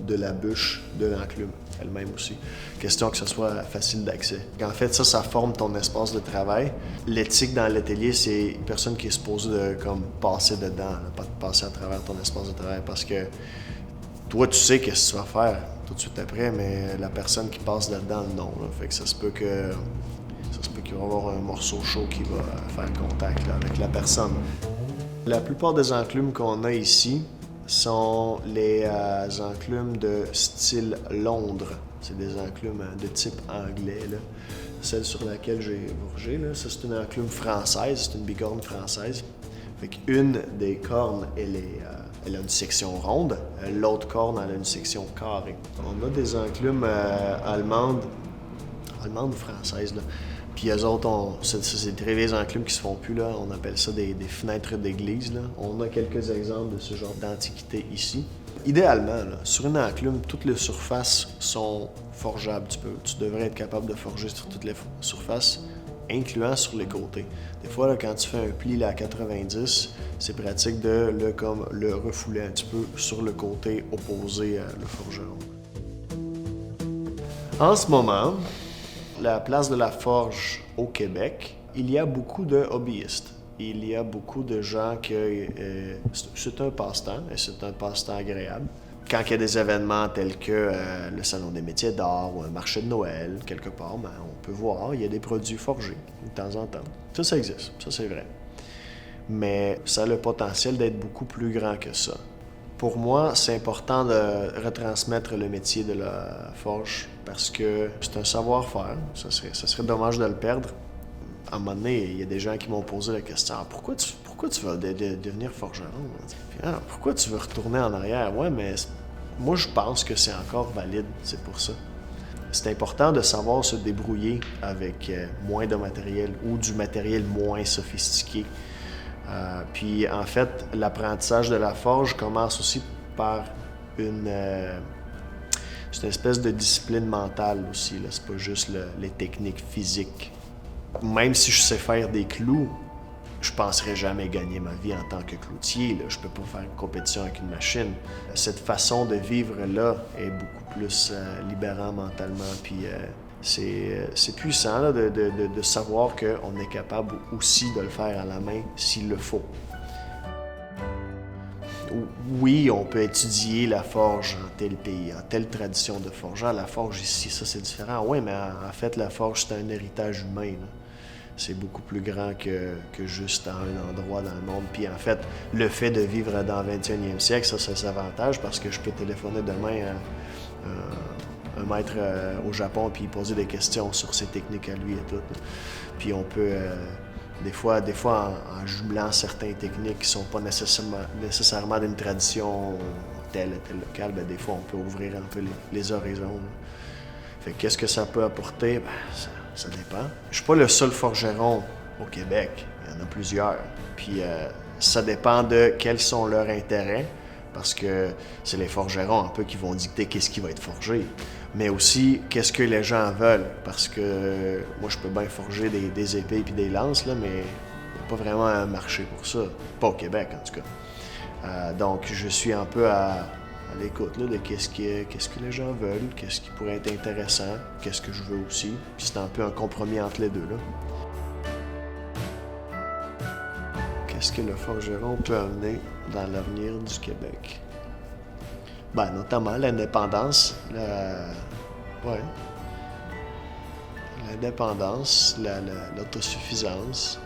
de la bûche de l'enclume elle-même aussi. Question que ce soit facile d'accès. En fait, ça forme ton espace de travail. L'éthique dans l'atelier, c'est une personne qui est supposée de comme, passer dedans, là, pas de passer à travers ton espace de travail, parce que toi, tu sais qu'est-ce que tu vas faire tout de suite après, mais la personne qui passe là-dedans, non. Là. Fait que ça se peut qu'il va y avoir un morceau chaud qui va faire contact là, avec la personne. La plupart des enclumes qu'on a ici sont les enclumes de style Londres. C'est des enclumes de type anglais. Là. Celle sur laquelle j'ai forgé, là, ça c'est une enclume française, c'est une bicorne française. Fait qu'une des cornes, elle a une section ronde, l'autre corne, elle a une section carrée. On a des enclumes allemandes ou françaises, là. Puis eux autres, c'est des très vieilles enclumes qui se font plus, là. On appelle ça des fenêtres d'église, là. On a quelques exemples de ce genre d'antiquité ici. Idéalement, là, sur une enclume, toutes les surfaces sont forgeables. Tu devrais être capable de forger sur toutes les surfaces, incluant sur les côtés. Des fois, là, quand tu fais un pli là, à 90, c'est pratique de le refouler un petit peu sur le côté opposé à le forgeron. En ce moment, la place de la forge au Québec, il y a beaucoup de hobbyistes. Il y a beaucoup de gens que c'est un passe-temps, et c'est un passe-temps agréable. Quand il y a des événements tels que le Salon des métiers d'art ou un marché de Noël, quelque part, ben, on peut voir, il y a des produits forgés de temps en temps. Ça existe, ça c'est vrai. Mais ça a le potentiel d'être beaucoup plus grand que ça. Pour moi, c'est important de retransmettre le métier de la forge parce que c'est un savoir-faire. Ça serait dommage de le perdre. À un moment donné, il y a des gens qui m'ont posé la question « Pourquoi tu veux devenir forgeron? Pourquoi tu veux retourner en arrière? » Ouais, mais moi, je pense que c'est encore valide, c'est pour ça. C'est important de savoir se débrouiller avec moins de matériel ou du matériel moins sophistiqué. Puis, en fait, l'apprentissage de la forge commence aussi par c'est une espèce de discipline mentale aussi. Là. C'est pas juste les techniques physiques. Même si je sais faire des clous, je penserais jamais gagner ma vie en tant que cloutier. Là. Je peux pas faire une compétition avec une machine. Cette façon de vivre-là est beaucoup plus libérant mentalement. Puis c'est puissant là, de savoir qu'on est capable aussi de le faire à la main s'il le faut. Oui, on peut étudier la forge en tel pays, en telle tradition de forgeant. La forge ici, ça c'est différent. Oui, mais en fait, la forge, c'est un héritage humain. Là. C'est beaucoup plus grand que juste à un endroit dans le monde. Puis en fait, le fait de vivre dans le 21e siècle, ça, c'est un avantage parce que je peux téléphoner demain à un maître au Japon puis poser des questions sur ses techniques à lui et tout. Là. Puis on peut... Des fois en jumelant certaines techniques qui ne sont pas nécessairement d'une tradition telle locale, bien, des fois, on peut ouvrir un peu les horizons. Là. Fait que qu'est-ce que ça peut apporter? Bien, ça dépend. Je ne suis pas le seul forgeron au Québec. Il y en a plusieurs. Puis ça dépend de quels sont leurs intérêts, parce que c'est les forgerons un peu qui vont dicter qu'est-ce qui va être forgé. Mais aussi, qu'est-ce que les gens veulent. Parce que moi, je peux bien forger des épées et des lances, là, mais il n'y a pas vraiment un marché pour ça. Pas au Québec, en tout cas. Donc, je suis un peu à l'écoute là, de qu'est-ce que les gens veulent, qu'est-ce qui pourrait être intéressant, qu'est-ce que je veux aussi. Puis c'est un peu un compromis entre les deux, là. Qu'est-ce que le forgeron peut amener dans l'avenir du Québec? Ben, notamment l'indépendance, l'indépendance, l'autosuffisance.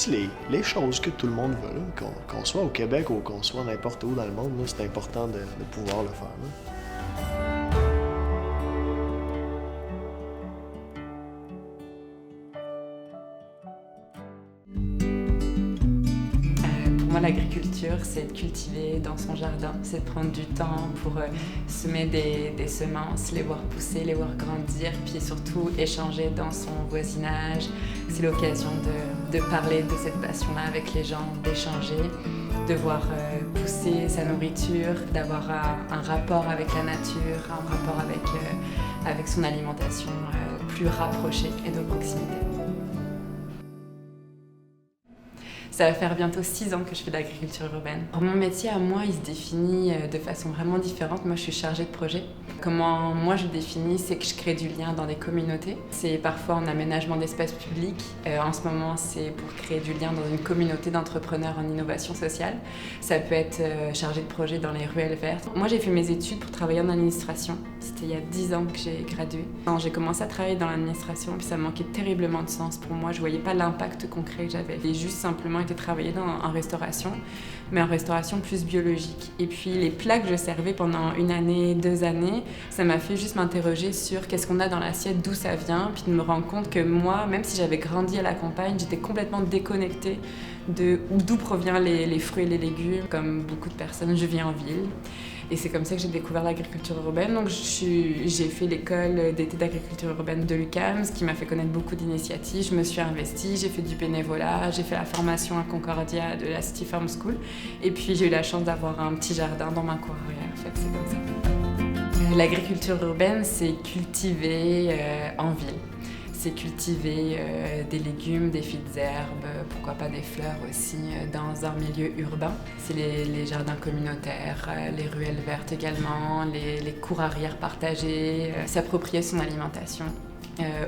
Les choses que tout le monde veut, là, qu'on soit au Québec ou qu'on soit n'importe où dans le monde, là, c'est important de pouvoir le faire. Là. L'agriculture, c'est de cultiver dans son jardin, c'est de prendre du temps pour semer des semences, les voir pousser, les voir grandir, puis surtout échanger dans son voisinage. C'est l'occasion de parler de cette passion-là avec les gens, d'échanger, de voir pousser sa nourriture, d'avoir un rapport avec la nature, un rapport avec son alimentation plus rapproché et de proximité. Ça va faire bientôt 6 ans que je fais de l'agriculture urbaine. Alors, mon métier à moi, il se définit de façon vraiment différente. Moi, je suis chargée de projet. Comment moi je le définis, c'est que je crée du lien dans des communautés. C'est parfois en aménagement d'espaces publics. En ce moment, c'est pour créer du lien dans une communauté d'entrepreneurs en innovation sociale. Ça peut être chargé de projet dans les ruelles vertes. Moi, j'ai fait mes études pour travailler en administration. C'était il y a 10 ans que j'ai gradué. Quand j'ai commencé à travailler dans l'administration, puis ça manquait terriblement de sens pour moi. Je voyais pas l'impact concret que j'avais. J'ai juste simplement été travailler en restauration, mais en restauration plus biologique. Et puis les plats que je servais pendant 1 année, 2 années, ça m'a fait juste m'interroger sur qu'est-ce qu'on a dans l'assiette, d'où ça vient, puis de me rendre compte que moi, même si j'avais grandi à la campagne, j'étais complètement déconnectée d'où proviennent les fruits et les légumes. Comme beaucoup de personnes, je vis en ville. Et c'est comme ça que j'ai découvert l'agriculture urbaine. Donc j'ai fait l'école d'été d'agriculture urbaine de l'UQAM, ce qui m'a fait connaître beaucoup d'initiatives. Je me suis investie, j'ai fait du bénévolat, j'ai fait la formation à Concordia de la City Farm School. Et puis j'ai eu la chance d'avoir un petit jardin dans ma cour arrière. En fait, c'est comme ça. L'agriculture urbaine, c'est cultiver en ville. C'est cultiver des légumes, des fines herbes, pourquoi pas des fleurs aussi, dans un milieu urbain. C'est les jardins communautaires, les ruelles vertes également, les cours arrière partagées, s'approprier son alimentation.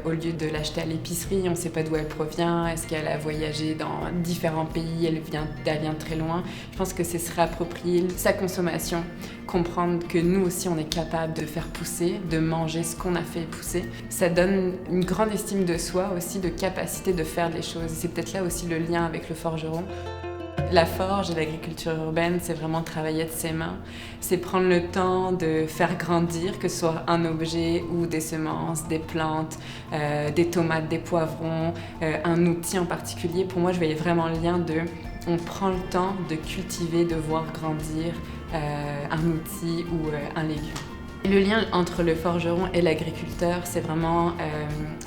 Au lieu de l'acheter à l'épicerie, on ne sait pas d'où elle provient, est-ce qu'elle a voyagé dans différents pays, elle vient de très loin. Je pense que c'est se réapproprier sa consommation, comprendre que nous aussi on est capable de faire pousser, de manger ce qu'on a fait pousser. Ça donne une grande estime de soi aussi, de capacité de faire des choses. C'est peut-être là aussi le lien avec le forgeron. La forge et l'agriculture urbaine, c'est vraiment travailler de ses mains. C'est prendre le temps de faire grandir, que ce soit un objet ou des semences, des plantes, des tomates, des poivrons, un outil en particulier. Pour moi, je voyais vraiment le lien de... On prend le temps de cultiver, de voir grandir un outil ou un légume. Le lien entre le forgeron et l'agriculteur, c'est vraiment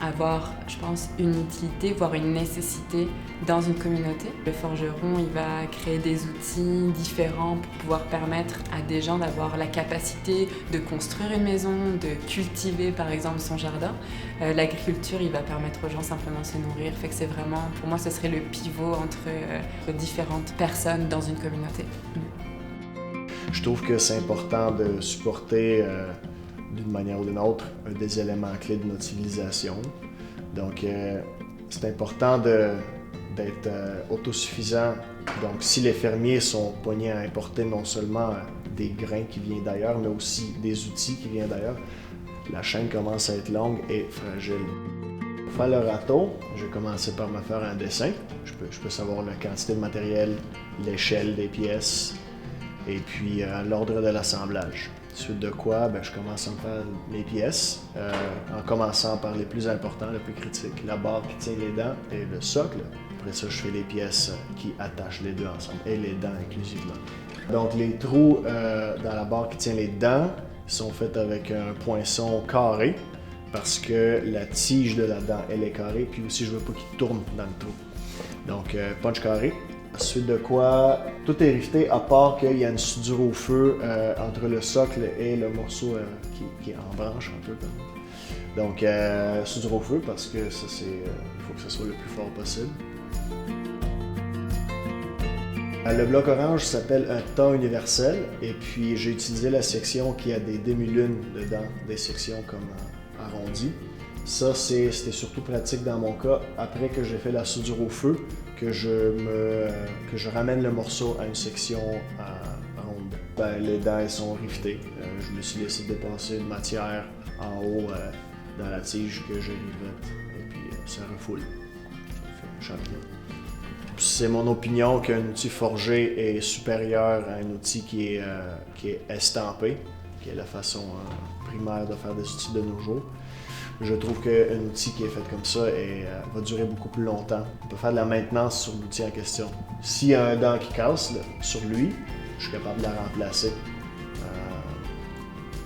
avoir, je pense, une utilité, voire une nécessité dans une communauté. Le forgeron, il va créer des outils différents pour pouvoir permettre à des gens d'avoir la capacité de construire une maison, de cultiver par exemple son jardin. L'agriculture, il va permettre aux gens simplement de se nourrir. Fait que c'est vraiment, pour moi, ce serait le pivot entre différentes personnes dans une communauté. Je trouve que c'est important de supporter, d'une manière ou d'une autre, des éléments clés de notre civilisation. Donc, c'est important d'être autosuffisant. Donc, si les fermiers sont poignés à importer non seulement des grains qui viennent d'ailleurs, mais aussi des outils qui viennent d'ailleurs, la chaîne commence à être longue et fragile. Pour faire le râteau, je vais commencer par me faire un dessin. Je peux savoir la quantité de matériel, l'échelle des pièces, et puis l'ordre de l'assemblage. Suite de quoi, je commence à me faire les pièces, en commençant par les plus importants, les plus critiques, la barre qui tient les dents et le socle. Après ça, je fais les pièces qui attachent les deux ensemble, et les dents inclusivement. Donc les trous dans la barre qui tient les dents sont faits avec un poinçon carré, parce que la tige de la dent, elle est carrée, puis aussi je veux pas qu'il tourne dans le trou. Donc punch carré. Ensuite de quoi, tout est rifté à part qu'il y a une soudure au feu entre le socle et le morceau qui est en branche un peu. Donc soudure au feu parce que ça c'est, il faut que ce soit le plus fort possible. Le bloc orange s'appelle un temps universel et puis j'ai utilisé la section qui a des demi-lunes dedans, des sections comme arrondies. Ça, c'était surtout pratique dans mon cas, après que j'ai fait la soudure au feu, que je ramène le morceau à une section ronde. Les dents, elles sont rivetées. Je me suis laissé dépasser une matière en haut dans la tige que je rivette, et puis ça refoule. Ça fait un champignon. C'est mon opinion qu'un outil forgé est supérieur à un outil qui est estampé, qui est la façon primaire de faire des outils de nos jours. Je trouve qu'un outil qui est fait comme ça va durer beaucoup plus longtemps. On peut faire de la maintenance sur l'outil en question. S'il y a un dent qui casse sur lui, je suis capable de la remplacer.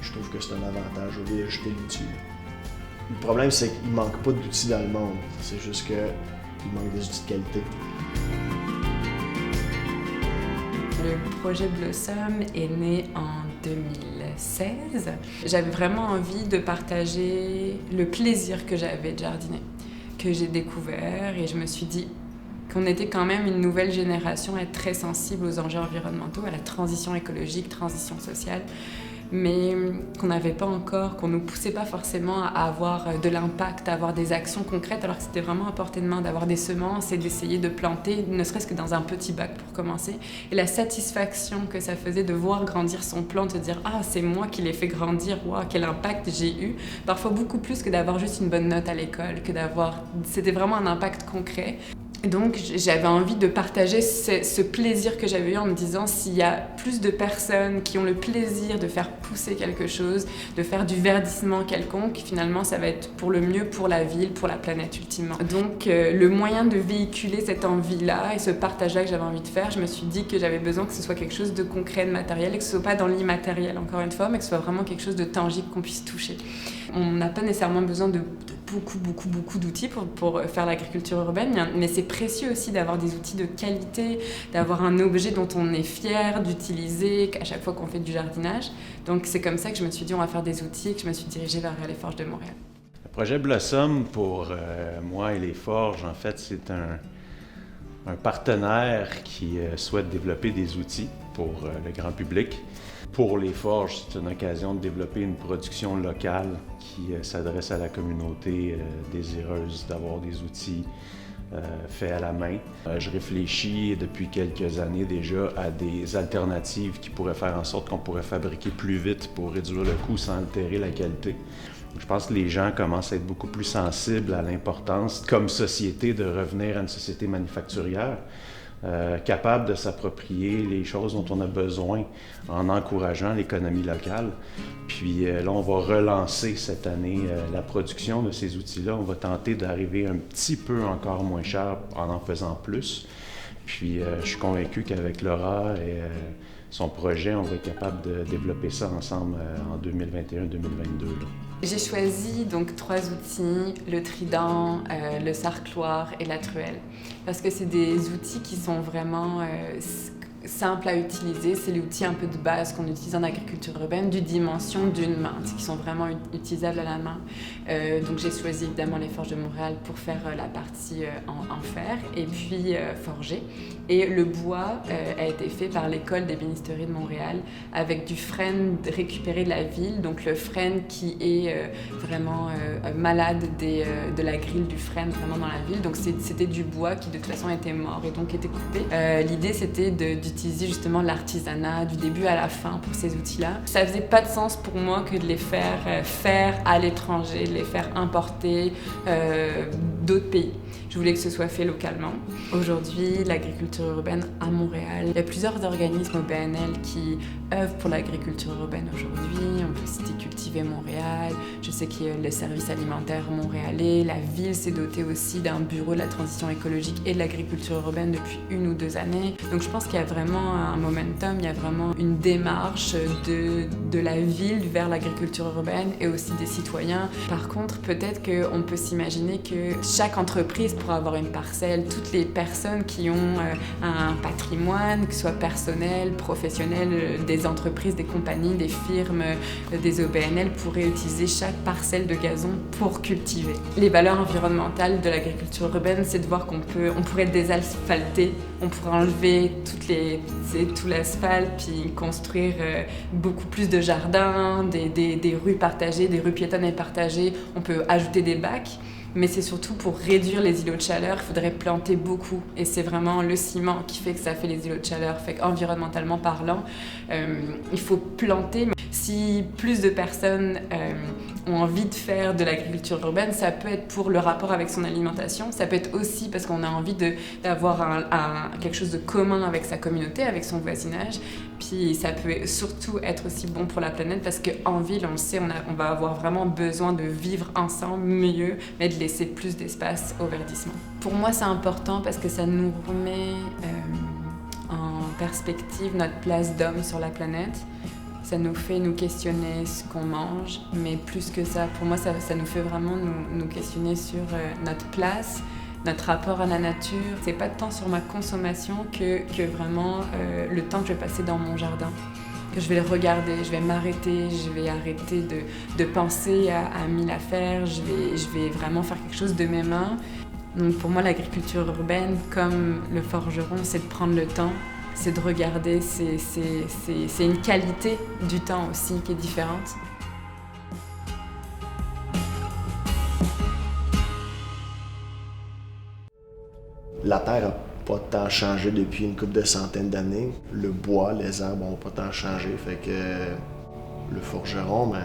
Je trouve que c'est un avantage au lieu de jeter l'outil. Le problème, c'est qu'il ne manque pas d'outils dans le monde. C'est juste qu'il manque des outils de qualité. Le projet Blossom est né en 2016. J'avais vraiment envie de partager le plaisir que j'avais de jardiner, que j'ai découvert, et je me suis dit qu'on était quand même une nouvelle génération à être très sensible aux enjeux environnementaux, à la transition écologique, transition sociale, mais qu'on n'avait pas encore, qu'on ne nous poussait pas forcément à avoir de l'impact, à avoir des actions concrètes, alors que c'était vraiment à portée de main d'avoir des semences et d'essayer de planter, ne serait-ce que dans un petit bac pour commencer. Et la satisfaction que ça faisait de voir grandir son plant, de se dire « Ah, c'est moi qui l'ai fait grandir, wow, quel impact j'ai eu !» Parfois beaucoup plus que d'avoir juste une bonne note à l'école, que d'avoir... C'était vraiment un impact concret. Donc j'avais envie de partager ce plaisir que j'avais eu en me disant s'il y a plus de personnes qui ont le plaisir de faire pousser quelque chose, de faire du verdissement quelconque, finalement ça va être pour le mieux pour la ville, pour la planète ultimement. Donc le moyen de véhiculer cette envie-là et ce partage-là que j'avais envie de faire, je me suis dit que j'avais besoin que ce soit quelque chose de concret, de matériel, et que ce soit pas dans l'immatériel encore une fois, mais que ce soit vraiment quelque chose de tangible qu'on puisse toucher. On n'a pas nécessairement besoin de beaucoup d'outils pour faire l'agriculture urbaine, mais c'est précieux aussi d'avoir des outils de qualité, d'avoir un objet dont on est fier d'utiliser à chaque fois qu'on fait du jardinage. Donc c'est comme ça que je me suis dit on va faire des outils et que je me suis dirigée vers les Forges de Montréal. Le projet Blossom, pour moi et les Forges, en fait, c'est un partenaire qui souhaite développer des outils pour le grand public. Pour les Forges, c'est une occasion de développer une production locale qui s'adresse à la communauté désireuse d'avoir des outils faits à la main. Je réfléchis depuis quelques années déjà à des alternatives qui pourraient faire en sorte qu'on pourrait fabriquer plus vite pour réduire le coût sans altérer la qualité. Je pense que les gens commencent à être beaucoup plus sensibles à l'importance, comme société, de revenir à une société manufacturière. Capable de s'approprier les choses dont on a besoin en encourageant l'économie locale. Puis là, on va relancer cette année la production de ces outils-là. On va tenter d'arriver un petit peu encore moins cher en faisant plus. Puis je suis convaincu qu'avec Laura et son projet, on va être capable de développer ça ensemble en 2021-2022. J'ai choisi donc 3 outils, le trident, le sarcloir et la truelle. Parce que c'est des outils qui sont vraiment simples à utiliser. C'est l'outil un peu de base qu'on utilise en agriculture urbaine, d'une dimension d'une main, qui sont vraiment utilisables à la main. Donc j'ai choisi évidemment les Forges de Montréal pour faire la partie en fer et puis forger. Et le bois a été fait par l'école d'ébénisterie de Montréal avec du frêne récupéré de la ville, donc le frêne qui est vraiment malade de la grille du frêne vraiment dans la ville. Donc c'était du bois qui de toute façon était mort et donc était coupé. L'idée c'était d'utiliser justement l'artisanat du début à la fin pour ces outils-là. Ça faisait pas de sens pour moi que de les faire à l'étranger, de les faire importer d'autres pays. Je voulais que ce soit fait localement. Aujourd'hui, l'agriculture urbaine à Montréal, il y a plusieurs organismes au BNL qui œuvrent pour l'agriculture urbaine aujourd'hui. On peut citer Cultiver Montréal, je sais qu'il y a le service alimentaire montréalais, la ville s'est dotée aussi d'un bureau de la transition écologique et de l'agriculture urbaine depuis 1 ou 2 années. Donc je pense qu'il y a vraiment un momentum, il y a vraiment une démarche de la ville vers l'agriculture urbaine et aussi des citoyens. Par contre, peut-être qu'on peut s'imaginer que chaque entreprise pour avoir une parcelle, toutes les personnes qui ont un patrimoine, que ce soit personnel, professionnel, des entreprises, des compagnies, des firmes, des OBNL, pourraient utiliser chaque parcelle de gazon pour cultiver. Les valeurs environnementales de l'agriculture urbaine, c'est de voir qu'on pourrait désasphalter, on pourrait enlever tout l'asphalte, puis construire beaucoup plus de jardins, des rues partagées, des rues piétonnes et partagées, on peut ajouter des bacs. Mais c'est surtout pour réduire les îlots de chaleur, il faudrait planter beaucoup. Et c'est vraiment le ciment qui fait que ça fait les îlots de chaleur. Fait qu'environnementalement parlant, il faut planter. Si plus de personnes ont envie de faire de l'agriculture urbaine, ça peut être pour le rapport avec son alimentation. Ça peut être aussi parce qu'on a envie d'avoir quelque chose de commun avec sa communauté, avec son voisinage. Puis ça peut surtout être aussi bon pour la planète parce qu'en ville, on le sait, on va avoir vraiment besoin de vivre ensemble mieux, mais de laisser plus d'espace au verdissement. Pour moi, c'est important parce que ça nous remet en perspective notre place d'homme sur la planète. Ça nous fait nous questionner ce qu'on mange, mais plus que ça, pour moi, ça nous fait vraiment nous questionner sur notre place, notre rapport à la nature. C'est pas tant sur ma consommation que vraiment le temps que je vais passer dans mon jardin. Que je vais le regarder, je vais m'arrêter, je vais arrêter de penser à 1000 affaires, je vais vraiment faire quelque chose de mes mains. Donc pour moi, l'agriculture urbaine, comme le forgeron, c'est de prendre le temps, c'est de regarder, c'est une qualité du temps aussi qui est différente. La terre n'a pas tant changé depuis une couple de centaines d'années. Le bois, les arbres n'ont pas tant changé. Fait que le forgeron, ben,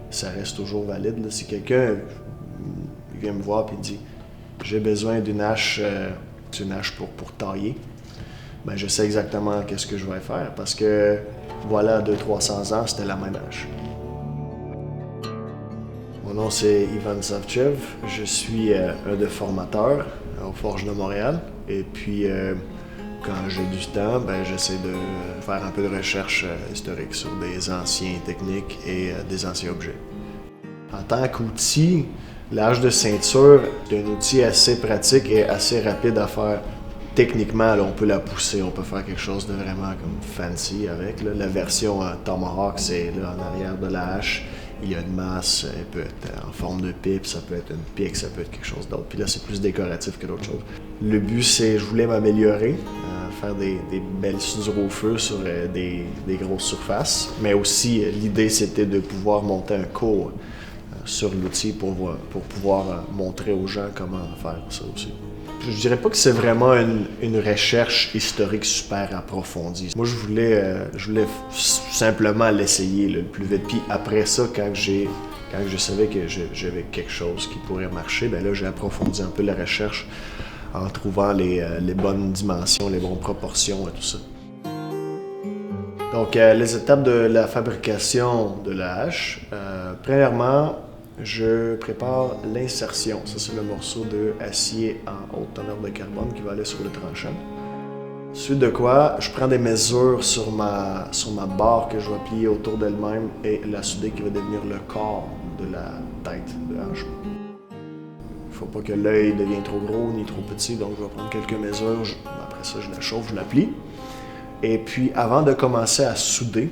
ça reste toujours valide. Là. Si quelqu'un vient me voir et dit « j'ai besoin d'une hache pour tailler », ben, je sais exactement qu'est-ce que je vais faire parce que voilà, 200-300 ans, c'était la même hache. Mon nom, c'est Ivan Savchev. Je suis un des formateurs aux Forges de Montréal. Et puis, quand j'ai du temps, ben, j'essaie de faire un peu de recherche historique sur des anciennes techniques et des anciens objets. En tant qu'outil, la hache de ceinture est un outil assez pratique et assez rapide à faire. Techniquement, là, on peut la pousser, on peut faire quelque chose de vraiment comme fancy avec. Là. La version Tomahawk, c'est là, en arrière de la hache. Il y a une masse, elle peut être en forme de pipe, ça peut être une pique, ça peut être quelque chose d'autre. Puis là, c'est plus décoratif que d'autres choses. Le but, c'est, je voulais m'améliorer, faire des belles soudures au feu sur des grosses surfaces. Mais aussi, l'idée, c'était de pouvoir monter un cours sur l'outil pour pouvoir montrer aux gens comment faire ça aussi. Je dirais pas que c'est vraiment une recherche historique super approfondie. Moi, je voulais simplement l'essayer le plus vite. Puis après ça, quand je savais que j'avais quelque chose qui pourrait marcher, ben là, j'ai approfondi un peu la recherche en trouvant les bonnes dimensions, les bonnes proportions et tout ça. Donc, les étapes de la fabrication de la hache. Premièrement, je prépare l'insertion. Ça, c'est le morceau d'acier en haute teneur de carbone qui va aller sur le tranchant. Suite de quoi, je prends des mesures sur ma barre que je vais plier autour d'elle-même et la souder qui va devenir le corps de la tête de hache. Il ne faut pas que l'œil devienne trop gros ni trop petit, donc je vais prendre quelques mesures. Après ça, je la chauffe, je la plie. Et puis, avant de commencer à souder,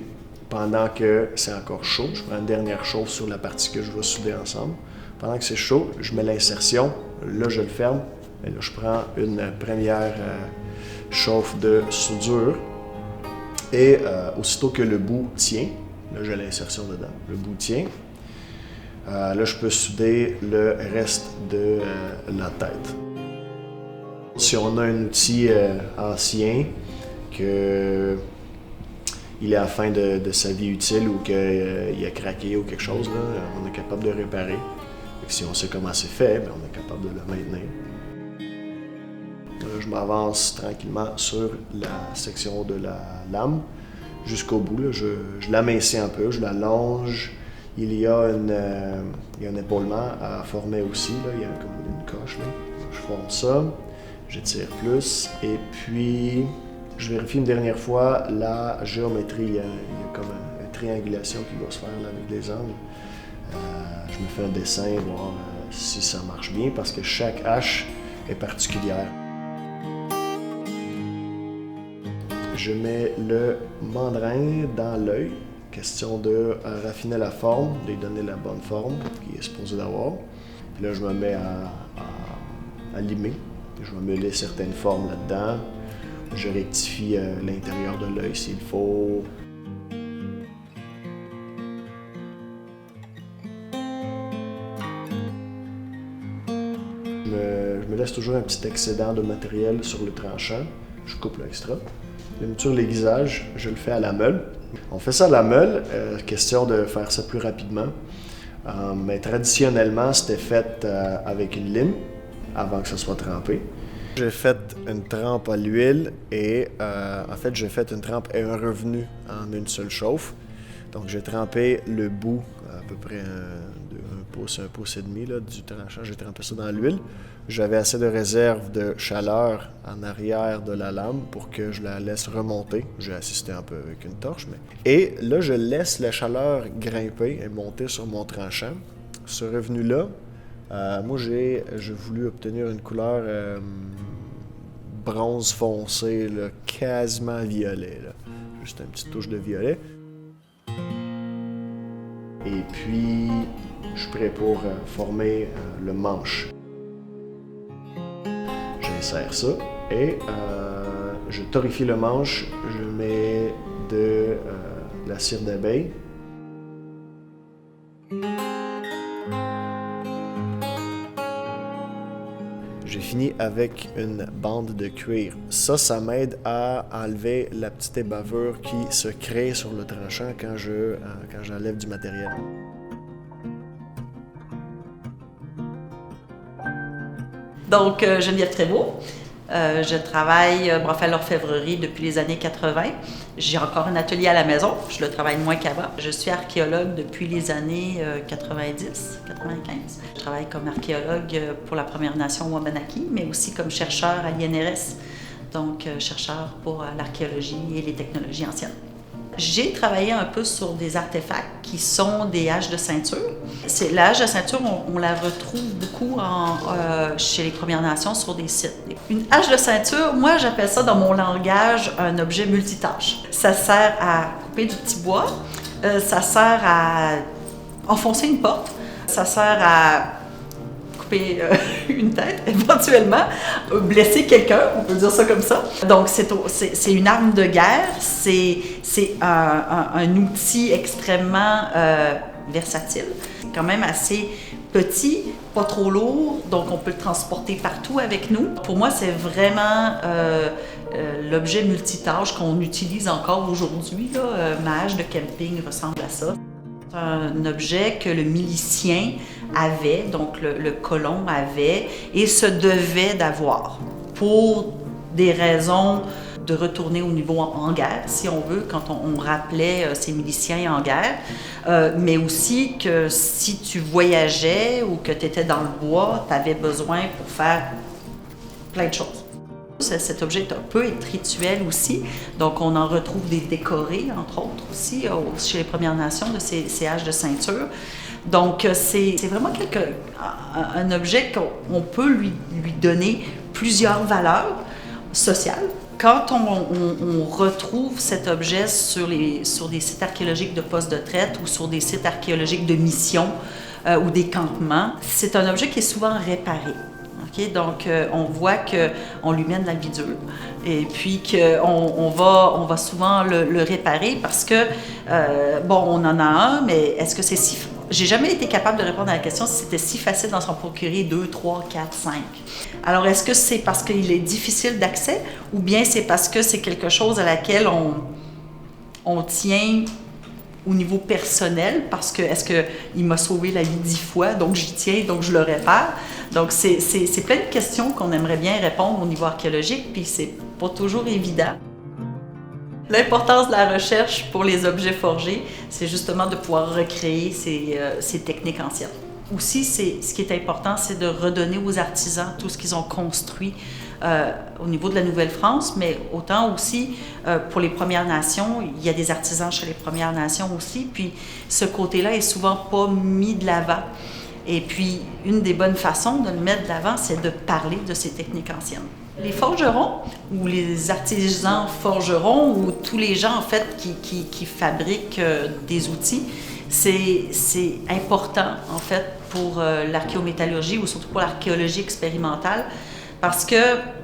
pendant que c'est encore chaud, je prends une dernière chauffe sur la partie que je vais souder ensemble. Pendant que c'est chaud, je mets l'insertion, là je le ferme, et là je prends une première chauffe de soudure. Et aussitôt que le bout tient, là j'ai l'insertion dedans, le bout tient, là je peux souder le reste de la tête. Si on a un outil ancien, qu'il est à la fin de sa vie utile ou qu'il a craqué ou quelque chose, là, on est capable de réparer. Et si on sait comment c'est fait, bien, on est capable de le maintenir. Là, je m'avance tranquillement sur la section de la lame jusqu'au bout. Là, je l'amincis un peu, je la longe. Il y a un épaulement à former aussi. Là. Il y a comme une coche. Là. Je forme ça, j'étire plus et puis je vérifie une dernière fois la géométrie. Il y a comme une triangulation qui doit se faire là, avec des angles. Je me fais un dessin, voir si ça marche bien, parce que chaque hache est particulière. Je mets le mandrin dans l'œil, question de raffiner la forme, de lui donner la bonne forme qu'il est supposé d'avoir. Puis là, je me mets à limer. Je vais mêler certaines formes là-dedans. Je rectifie l'intérieur de l'œil s'il faut. Je me laisse toujours un petit excédent de matériel sur le tranchant. Je coupe l'extra. La mouture, l'aiguisage, je le fais à la meule. On fait ça à la meule, question de faire ça plus rapidement. Mais traditionnellement, c'était fait avec une lime avant que ça soit trempé. J'ai fait une trempe à l'huile et en fait, j'ai fait une trempe et un revenu en une seule chauffe. Donc, j'ai trempé le bout, à peu près un pouce et demi là, du tranchant. J'ai trempé ça dans l'huile. J'avais assez de réserve de chaleur en arrière de la lame pour que je la laisse remonter. J'ai assisté un peu avec une torche. Et là, je laisse la chaleur grimper et monter sur mon tranchant. Ce revenu-là, moi, j'ai voulu obtenir une couleur bronze foncé, là, quasiment violet. Là. Juste une petite touche de violet. Et puis, je suis prêt pour former le manche. J'insère ça et je torréfie le manche. Je mets de la cire d'abeille. J'ai fini avec une bande de cuir. Ça m'aide à enlever la petite ébavure qui se crée sur le tranchant quand j'enlève du matériel. Donc, Geneviève Trébeau. Je travaille à l'orfèvrerie depuis les années 80. J'ai encore un atelier à la maison. Je le travaille moins qu'avant. Je suis archéologue depuis les années 90, 95. Je travaille comme archéologue pour la Première Nation Wabanaki, mais aussi comme chercheur à l'INRS, donc chercheur pour l'archéologie et les technologies anciennes. J'ai travaillé un peu sur des artefacts qui sont des haches de ceinture. La hache de ceinture, on la retrouve beaucoup chez les Premières Nations sur des sites. Une hache de ceinture, moi j'appelle ça dans mon langage un objet multitâche. Ça sert à couper du petit bois, ça sert à enfoncer une porte, ça sert à couper une tête, éventuellement, blesser quelqu'un, on peut dire ça comme ça. Donc, c'est une arme de guerre, c'est un outil extrêmement versatile, quand même assez petit, pas trop lourd, donc on peut le transporter partout avec nous. Pour moi, c'est vraiment l'objet multitâche qu'on utilise encore aujourd'hui. Ma hache de camping ressemble à ça. C'est un objet que le milicien avait, donc le colon avait, et se devait d'avoir pour des raisons de retourner au niveau en guerre, si on veut, quand on rappelait ces miliciens en guerre, mais aussi que si tu voyageais ou que tu étais dans le bois, tu avais besoin pour faire plein de choses. Cet objet peut être rituel aussi, donc on en retrouve des décorés, entre autres aussi, chez les Premières Nations, de ces haches de ceinture. Donc c'est vraiment un objet qu'on peut lui donner plusieurs valeurs sociales. Quand on retrouve cet objet sur des sites archéologiques de postes de traite ou sur des sites archéologiques de mission ou des campements, c'est un objet qui est souvent réparé. Okay? Donc, on voit qu'on lui mène la vie dure et puis qu'on va souvent le réparer parce que, on en a un, mais est-ce que c'est si... J'ai jamais été capable de répondre à la question si c'était si facile d'en s'en procurer 2, 3, 4, 5. Alors, est-ce que c'est parce qu'il est difficile d'accès ou bien c'est parce que c'est quelque chose à laquelle on tient au niveau personnel parce que est-ce qu'il m'a sauvé la vie 10 fois, donc j'y tiens, donc je le répare. Donc, c'est plein de questions qu'on aimerait bien répondre au niveau archéologique, puis c'est pas toujours évident. L'importance de la recherche pour les objets forgés, c'est justement de pouvoir recréer ces techniques anciennes. Aussi, ce qui est important, c'est de redonner aux artisans tout ce qu'ils ont construit au niveau de la Nouvelle-France, mais autant aussi pour les Premières Nations. Il y a des artisans chez les Premières Nations aussi, puis ce côté-là est souvent pas mis de l'avant. Et puis, une des bonnes façons de le mettre de l'avant, c'est de parler de ces techniques anciennes. Les forgerons, ou les artisans forgerons, ou tous les gens, en fait, qui fabriquent des outils, c'est important, en fait, pour l'archéométallurgie, ou surtout pour l'archéologie expérimentale, parce que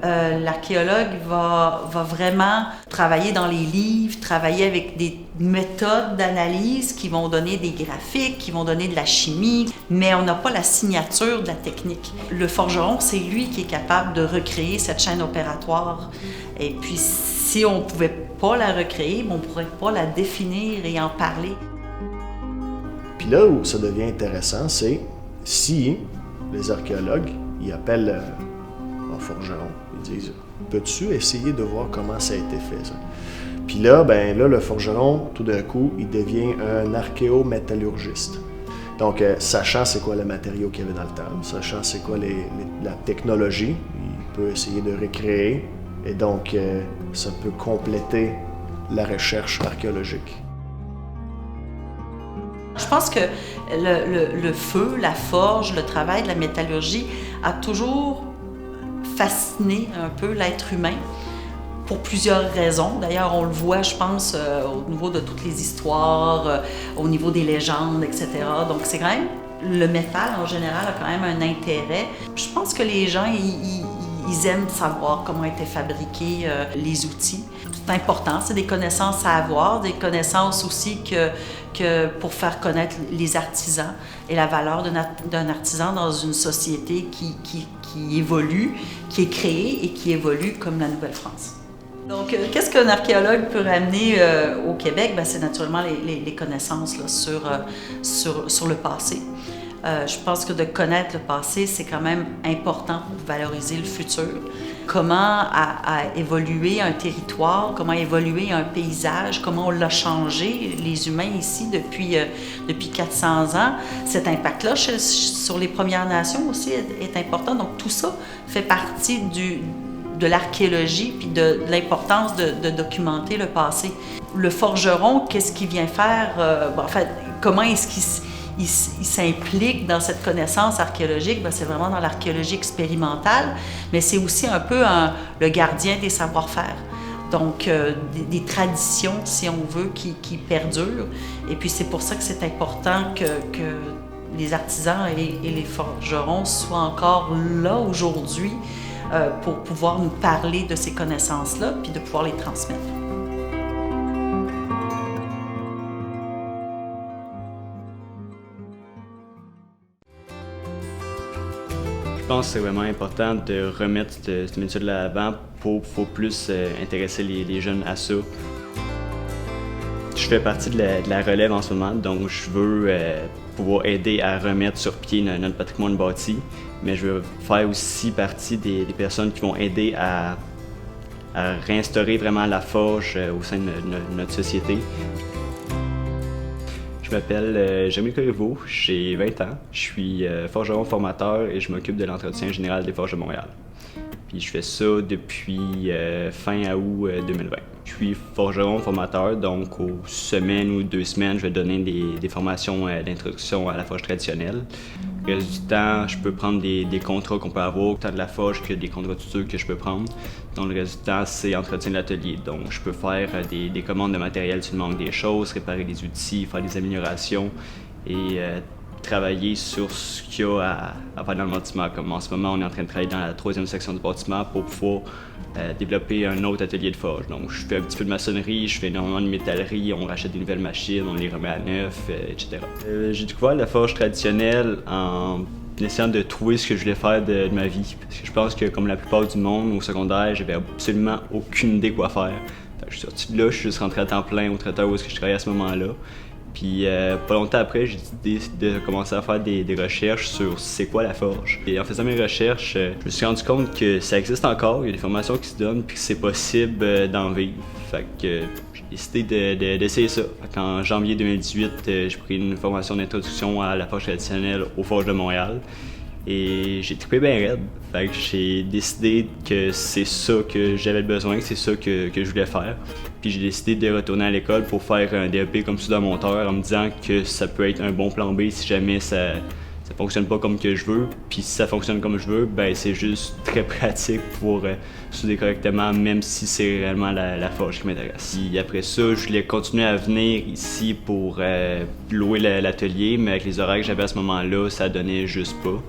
l'archéologue va vraiment travailler dans les livres, travailler avec des méthodes d'analyse qui vont donner des graphiques, qui vont donner de la chimie, mais on n'a pas la signature de la technique. Le forgeron, c'est lui qui est capable de recréer cette chaîne opératoire. Et puis, si on ne pouvait pas la recréer, on ne pourrait pas la définir et en parler. Puis là où ça devient intéressant, c'est si les archéologues, ils appellent un forgeron, ils disent « Peux-tu essayer de voir comment ça a été fait, ça? » Puis là, le forgeron, tout d'un coup, il devient un archéométallurgiste. Donc, sachant c'est quoi le matériau qu'il y avait dans le temps, sachant c'est quoi la technologie, il peut essayer de recréer, et donc ça peut compléter la recherche archéologique. Je pense que le feu, la forge, le travail de la métallurgie a toujours fasciné un peu l'être humain pour plusieurs raisons. D'ailleurs, on le voit, je pense, au niveau de toutes les histoires, au niveau des légendes, etc. Donc, c'est quand même... Le métal, en général, a quand même un intérêt. Je pense que les gens, ils aiment savoir comment étaient fabriqués les outils. C'est important, c'est des connaissances à avoir, des connaissances aussi que pour faire connaître les artisans et la valeur d'un artisan dans une société qui évolue, qui est créée et qui évolue comme la Nouvelle-France. Donc, qu'est-ce qu'un archéologue peut ramener au Québec? C'est naturellement les connaissances là, sur le passé. Je pense que de connaître le passé, c'est quand même important pour valoriser le futur. Comment a évolué un territoire, comment a évolué un paysage, comment on l'a changé, les humains ici, depuis 400 ans. Cet impact-là sur les Premières Nations aussi est important. Donc, tout ça fait partie de l'archéologie puis de l'importance de documenter le passé. Le forgeron, qu'est-ce qu'il vient faire? Comment est-ce qu'il s'implique dans cette connaissance archéologique? C'est vraiment dans l'archéologie expérimentale, mais c'est aussi un peu le gardien des savoir-faire. Donc, des traditions, si on veut, qui perdurent. Et puis, c'est pour ça que c'est important que les artisans et les forgerons soient encore là aujourd'hui pour pouvoir nous parler de ces connaissances-là, puis de pouvoir les transmettre. Je pense que c'est vraiment important de remettre ce métier de l'avant pour plus intéresser les jeunes à ça. Je fais partie de la relève en ce moment, donc je veux pouvoir aider à remettre sur pied notre patrimoine bâti, mais je veux faire aussi partie des personnes qui vont aider à réinstaurer vraiment la forge au sein de notre société. Je m'appelle Jérémy Corriveau, j'ai 20 ans, je suis forgeron formateur et je m'occupe de l'entretien général des forges de Montréal. Puis je fais ça depuis fin août 2020. Je suis forgeron formateur, donc aux semaines ou 2 semaines, je vais donner des formations d'introduction à la forge traditionnelle. Le reste du temps, je peux prendre des contrats qu'on peut avoir, tant de la forge que des contrats de suture que je peux prendre. Donc le reste du temps, c'est entretien de l'atelier. Donc je peux faire des commandes de matériel si il manque des choses, réparer des outils, faire des améliorations et travailler sur ce qu'il y a à faire dans le bâtiment. Comme en ce moment, on est en train de travailler dans la 3e section du bâtiment pour pouvoir développer un autre atelier de forge. Donc je fais un petit peu de maçonnerie, je fais énormément de métallerie, on rachète des nouvelles machines, on les remet à neuf, etc. J'ai découvert la forge traditionnelle en essayant de trouver ce que je voulais faire de ma vie. Parce que je pense que comme la plupart du monde au secondaire, j'avais absolument aucune idée quoi faire. Je suis sorti de là, je suis juste rentré à temps plein au traiteur où est-ce que je travaillais à ce moment-là. Puis pas longtemps après, j'ai décidé de commencer à faire des recherches sur c'est quoi la forge. Et en faisant mes recherches, je me suis rendu compte que ça existe encore, il y a des formations qui se donnent puis que c'est possible d'en vivre. Fait que j'ai décidé d'essayer ça. En janvier 2018, j'ai pris une formation d'introduction à la forge traditionnelle aux Forges de Montréal. Et j'ai trippé bien raide. Fait que j'ai décidé que c'est ça que j'avais besoin, que c'est ça que je voulais faire. Puis j'ai décidé de retourner à l'école pour faire un DEP comme soudeur-monteur en me disant que ça peut être un bon plan B si jamais ça fonctionne pas comme que je veux. Puis si ça fonctionne comme je veux, ben c'est juste très pratique pour souder correctement, même si c'est réellement la forge qui m'intéresse. Puis après ça, je voulais continuer à venir ici pour louer l'atelier, mais avec les horaires que j'avais à ce moment-là, ça donnait juste pas.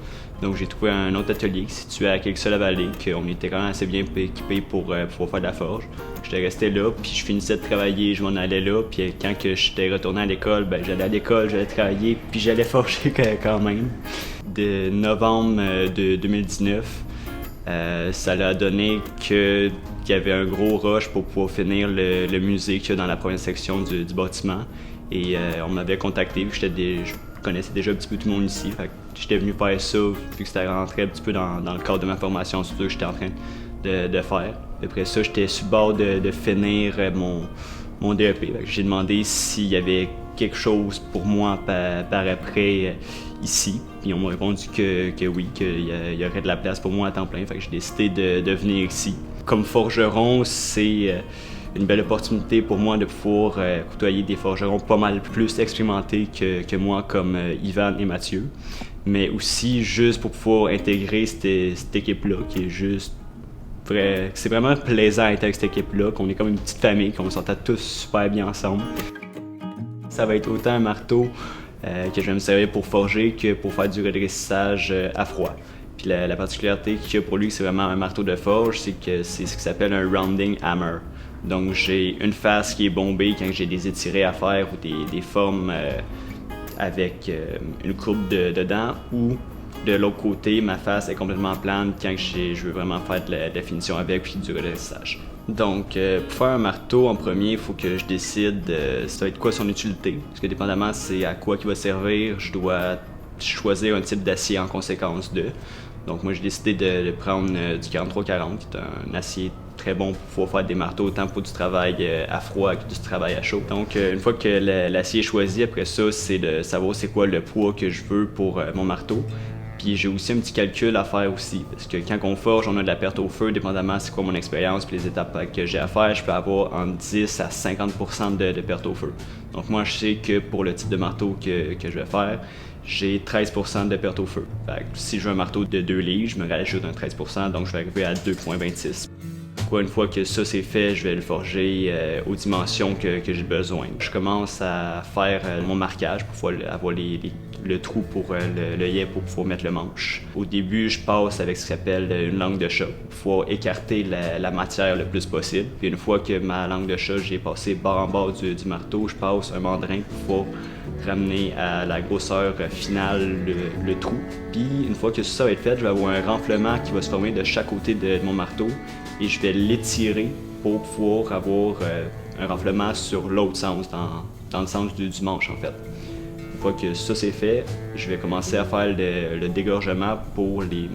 Donc j'ai trouvé un autre atelier qui se situait à Quelque-Seul-la-Vallée, qu'on était quand même assez bien équipé pour pouvoir faire de la forge. J'étais resté là, puis je finissais de travailler, je m'en allais là, puis quand j'étais retourné à l'école, ben j'allais à l'école, j'allais travailler, puis j'allais forger quand même. De novembre de 2019, ça a donné qu'il y avait un gros rush pour pouvoir finir le musée qu'il y a dans la première section du bâtiment. Et on m'avait contacté, vu que je connaissais déjà un petit peu tout le monde ici. Fait que j'étais venu faire ça, vu que ça rentrait un petit peu dans le cadre de ma formation, c'est ça que j'étais en train de faire. Après ça, j'étais sur le bord de finir mon DEP. J'ai demandé s'il y avait quelque chose pour moi par après ici. Puis on m'a répondu que oui, qu'il y aurait de la place pour moi à temps plein. Fait que j'ai décidé de venir ici. Comme forgeron, c'est une belle opportunité pour moi de pouvoir côtoyer des forgerons pas mal plus expérimentés que moi, comme Yvan et Mathieu. Mais aussi juste pour pouvoir intégrer cette équipe-là, qui est juste c'est vraiment plaisant d'être avec cette équipe-là, qu'on est comme une petite famille, qu'on s'entend tous super bien ensemble. Ça va être autant un marteau que je vais me servir pour forger que pour faire du redressage à froid. Puis la particularité qu'il y a pour lui, c'est vraiment un marteau de forge, c'est que c'est ce qui s'appelle un rounding hammer. Donc j'ai une face qui est bombée quand j'ai des étirés à faire ou des formes avec une courbe dedans, ou de l'autre côté, ma face est complètement plane quand je veux vraiment faire de la finition avec puis du redressage. Donc pour faire un marteau, en premier, il faut que je décide ça va être quoi son utilité. Parce que dépendamment c'est à quoi il va servir, je dois choisir un type d'acier en conséquence de. Donc moi j'ai décidé de prendre du 4340, qui est un acier très bon pour pouvoir faire des marteaux autant pour du travail à froid que du travail à chaud. Donc une fois que l'acier est choisi, après ça c'est de savoir c'est quoi le poids que je veux pour mon marteau. Puis j'ai aussi un petit calcul à faire aussi, parce que quand on forge, on a de la perte au feu, dépendamment c'est quoi mon expérience puis les étapes que j'ai à faire, je peux avoir entre 10 à 50% de perte au feu. Donc moi je sais que pour le type de marteau que je vais faire, j'ai 13% de perte au feu. Fait que si je veux un marteau de 2 livres, je me rajoute un 13%, donc je vais arriver à 2,26. Une fois que ça c'est fait, je vais le forger aux dimensions que j'ai besoin. Je commence à faire mon marquage pour pouvoir avoir le trou pour le yet pour pouvoir mettre le manche. Au début, je passe avec ce qu'on appelle une langue de chat pour pouvoir écarter la matière le plus possible. Puis une fois que ma langue de chat, j'ai passé bord en bord du marteau, je passe un mandrin pour pouvoir ramener à la grosseur finale le trou. Puis une fois que ça va être fait, je vais avoir un renflement qui va se former de chaque côté de mon marteau et je vais l'étirer pour pouvoir avoir un renflement sur l'autre sens, dans le sens du manche en fait. Une fois que ça c'est fait, je vais commencer à faire le dégorgement pour les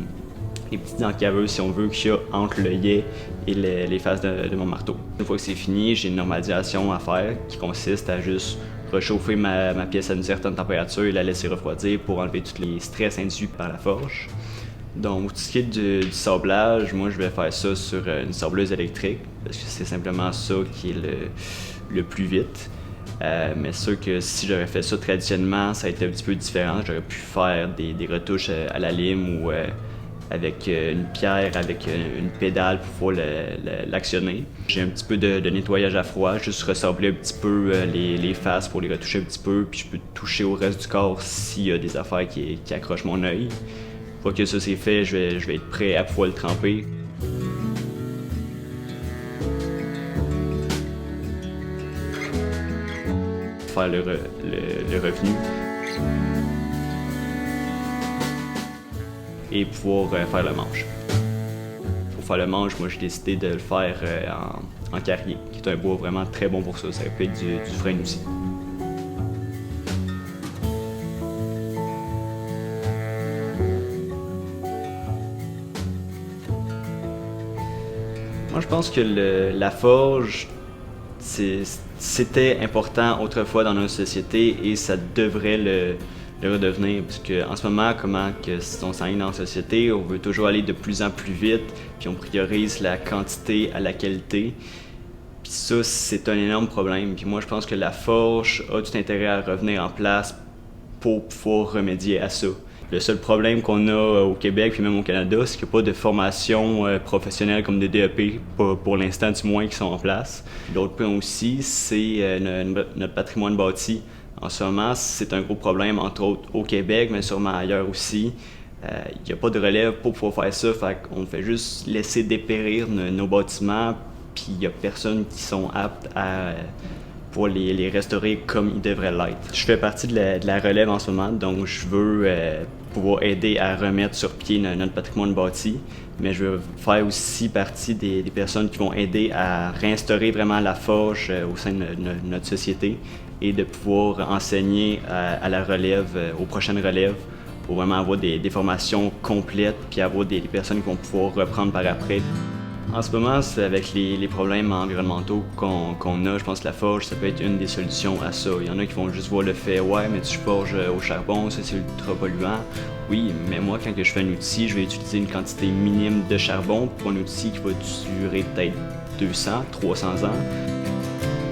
petites encaveuses, si on veut, qu'il y a entre le yet et les faces de mon marteau. Une fois que c'est fini, j'ai une normalisation à faire qui consiste à juste réchauffer ma pièce à une certaine température et la laisser refroidir pour enlever tous les stress induits par la forge. Donc, tout ce qui est du sablage, moi, je vais faire ça sur une sableuse électrique parce que c'est simplement ça qui est le plus vite. Mais c'est sûr que si j'aurais fait ça traditionnellement, ça a été un petit peu différent. J'aurais pu faire des retouches à la lime ou avec une pierre, avec une pédale pour pouvoir l'actionner. J'ai un petit peu de nettoyage à froid, juste ressabler un petit peu les faces pour les retoucher un petit peu, puis je peux toucher au reste du corps s'il y a des affaires qui accrochent mon œil. Une fois que ça c'est fait, je vais être prêt à pouvoir le tremper. Faire le revenu et pouvoir faire le manche. Pour faire le manche, moi j'ai décidé de le faire en carrier, qui est un bois vraiment très bon pour ça. Ça peut être du frêne aussi. Moi je pense que la forge, c'était important autrefois dans notre société et ça devrait le redevenir. Parce qu'en ce moment, comment on s'enligne dans la société, on veut toujours aller de plus en plus vite, puis on priorise la quantité à la qualité. Puis ça, c'est un énorme problème. Puis moi, je pense que la forge a tout intérêt à revenir en place pour pouvoir remédier à ça. Le seul problème qu'on a au Québec puis même au Canada, c'est qu'il n'y a pas de formation professionnelle comme des DEP, pour l'instant du moins, qui sont en place. L'autre point aussi, c'est notre patrimoine bâti. En ce moment, c'est un gros problème, entre autres au Québec, mais sûrement ailleurs aussi. Il n'y a pas de relève pour pouvoir faire ça, fait qu'on fait juste laisser dépérir nos bâtiments, puis il n'y a personne qui sont aptes pour les restaurer comme ils devraient l'être. Je fais partie de la relève en ce moment, donc je veux pouvoir aider à remettre sur pied notre patrimoine bâti, mais je veux faire aussi partie des personnes qui vont aider à réinstaurer vraiment la forge au sein de notre société et de pouvoir enseigner à la relève, aux prochaines relèves, pour vraiment avoir des formations complètes puis avoir des personnes qui vont pouvoir reprendre par après. En ce moment, c'est avec les problèmes environnementaux qu'on a, je pense que la forge, ça peut être une des solutions à ça. Il y en a qui vont juste voir le fait « Ouais, mais tu forges au charbon, ça c'est ultra polluant. » Oui, mais moi, quand je fais un outil, je vais utiliser une quantité minime de charbon pour un outil qui va durer peut-être 200, 300 ans.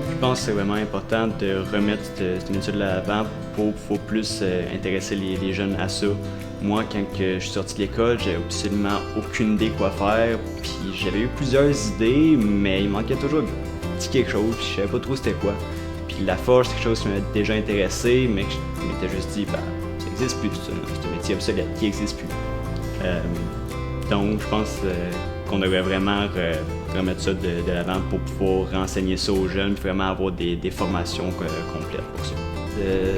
Je pense que c'est vraiment important de remettre cette méthode de l'avant pour plus intéresser les jeunes à ça. Moi, quand je suis sorti de l'école, j'avais absolument aucune idée quoi faire, puis j'avais eu plusieurs idées, mais il manquait toujours un petit quelque chose, puis je savais pas trop c'était quoi. Puis la forge, c'est quelque chose qui m'avait déjà intéressé, mais je m'étais juste dit, ça n'existe plus, c'est un métier obsolète qui n'existe plus. Donc, je pense qu'on devrait vraiment remettre ça de l'avant pour pouvoir renseigner ça aux jeunes, puis vraiment avoir des formations complètes pour ça.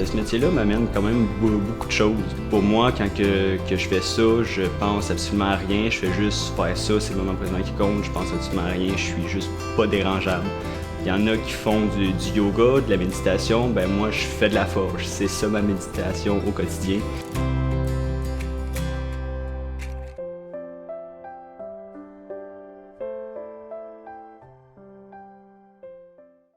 Ce métier-là m'amène quand même beaucoup de choses. Pour moi, quand je fais ça, je pense absolument à rien, je fais juste faire ça, c'est le moment présent qui compte, je pense absolument à rien, je suis juste pas dérangeable. Il y en a qui font du yoga, de la méditation, ben moi je fais de la forge, c'est ça ma méditation au quotidien.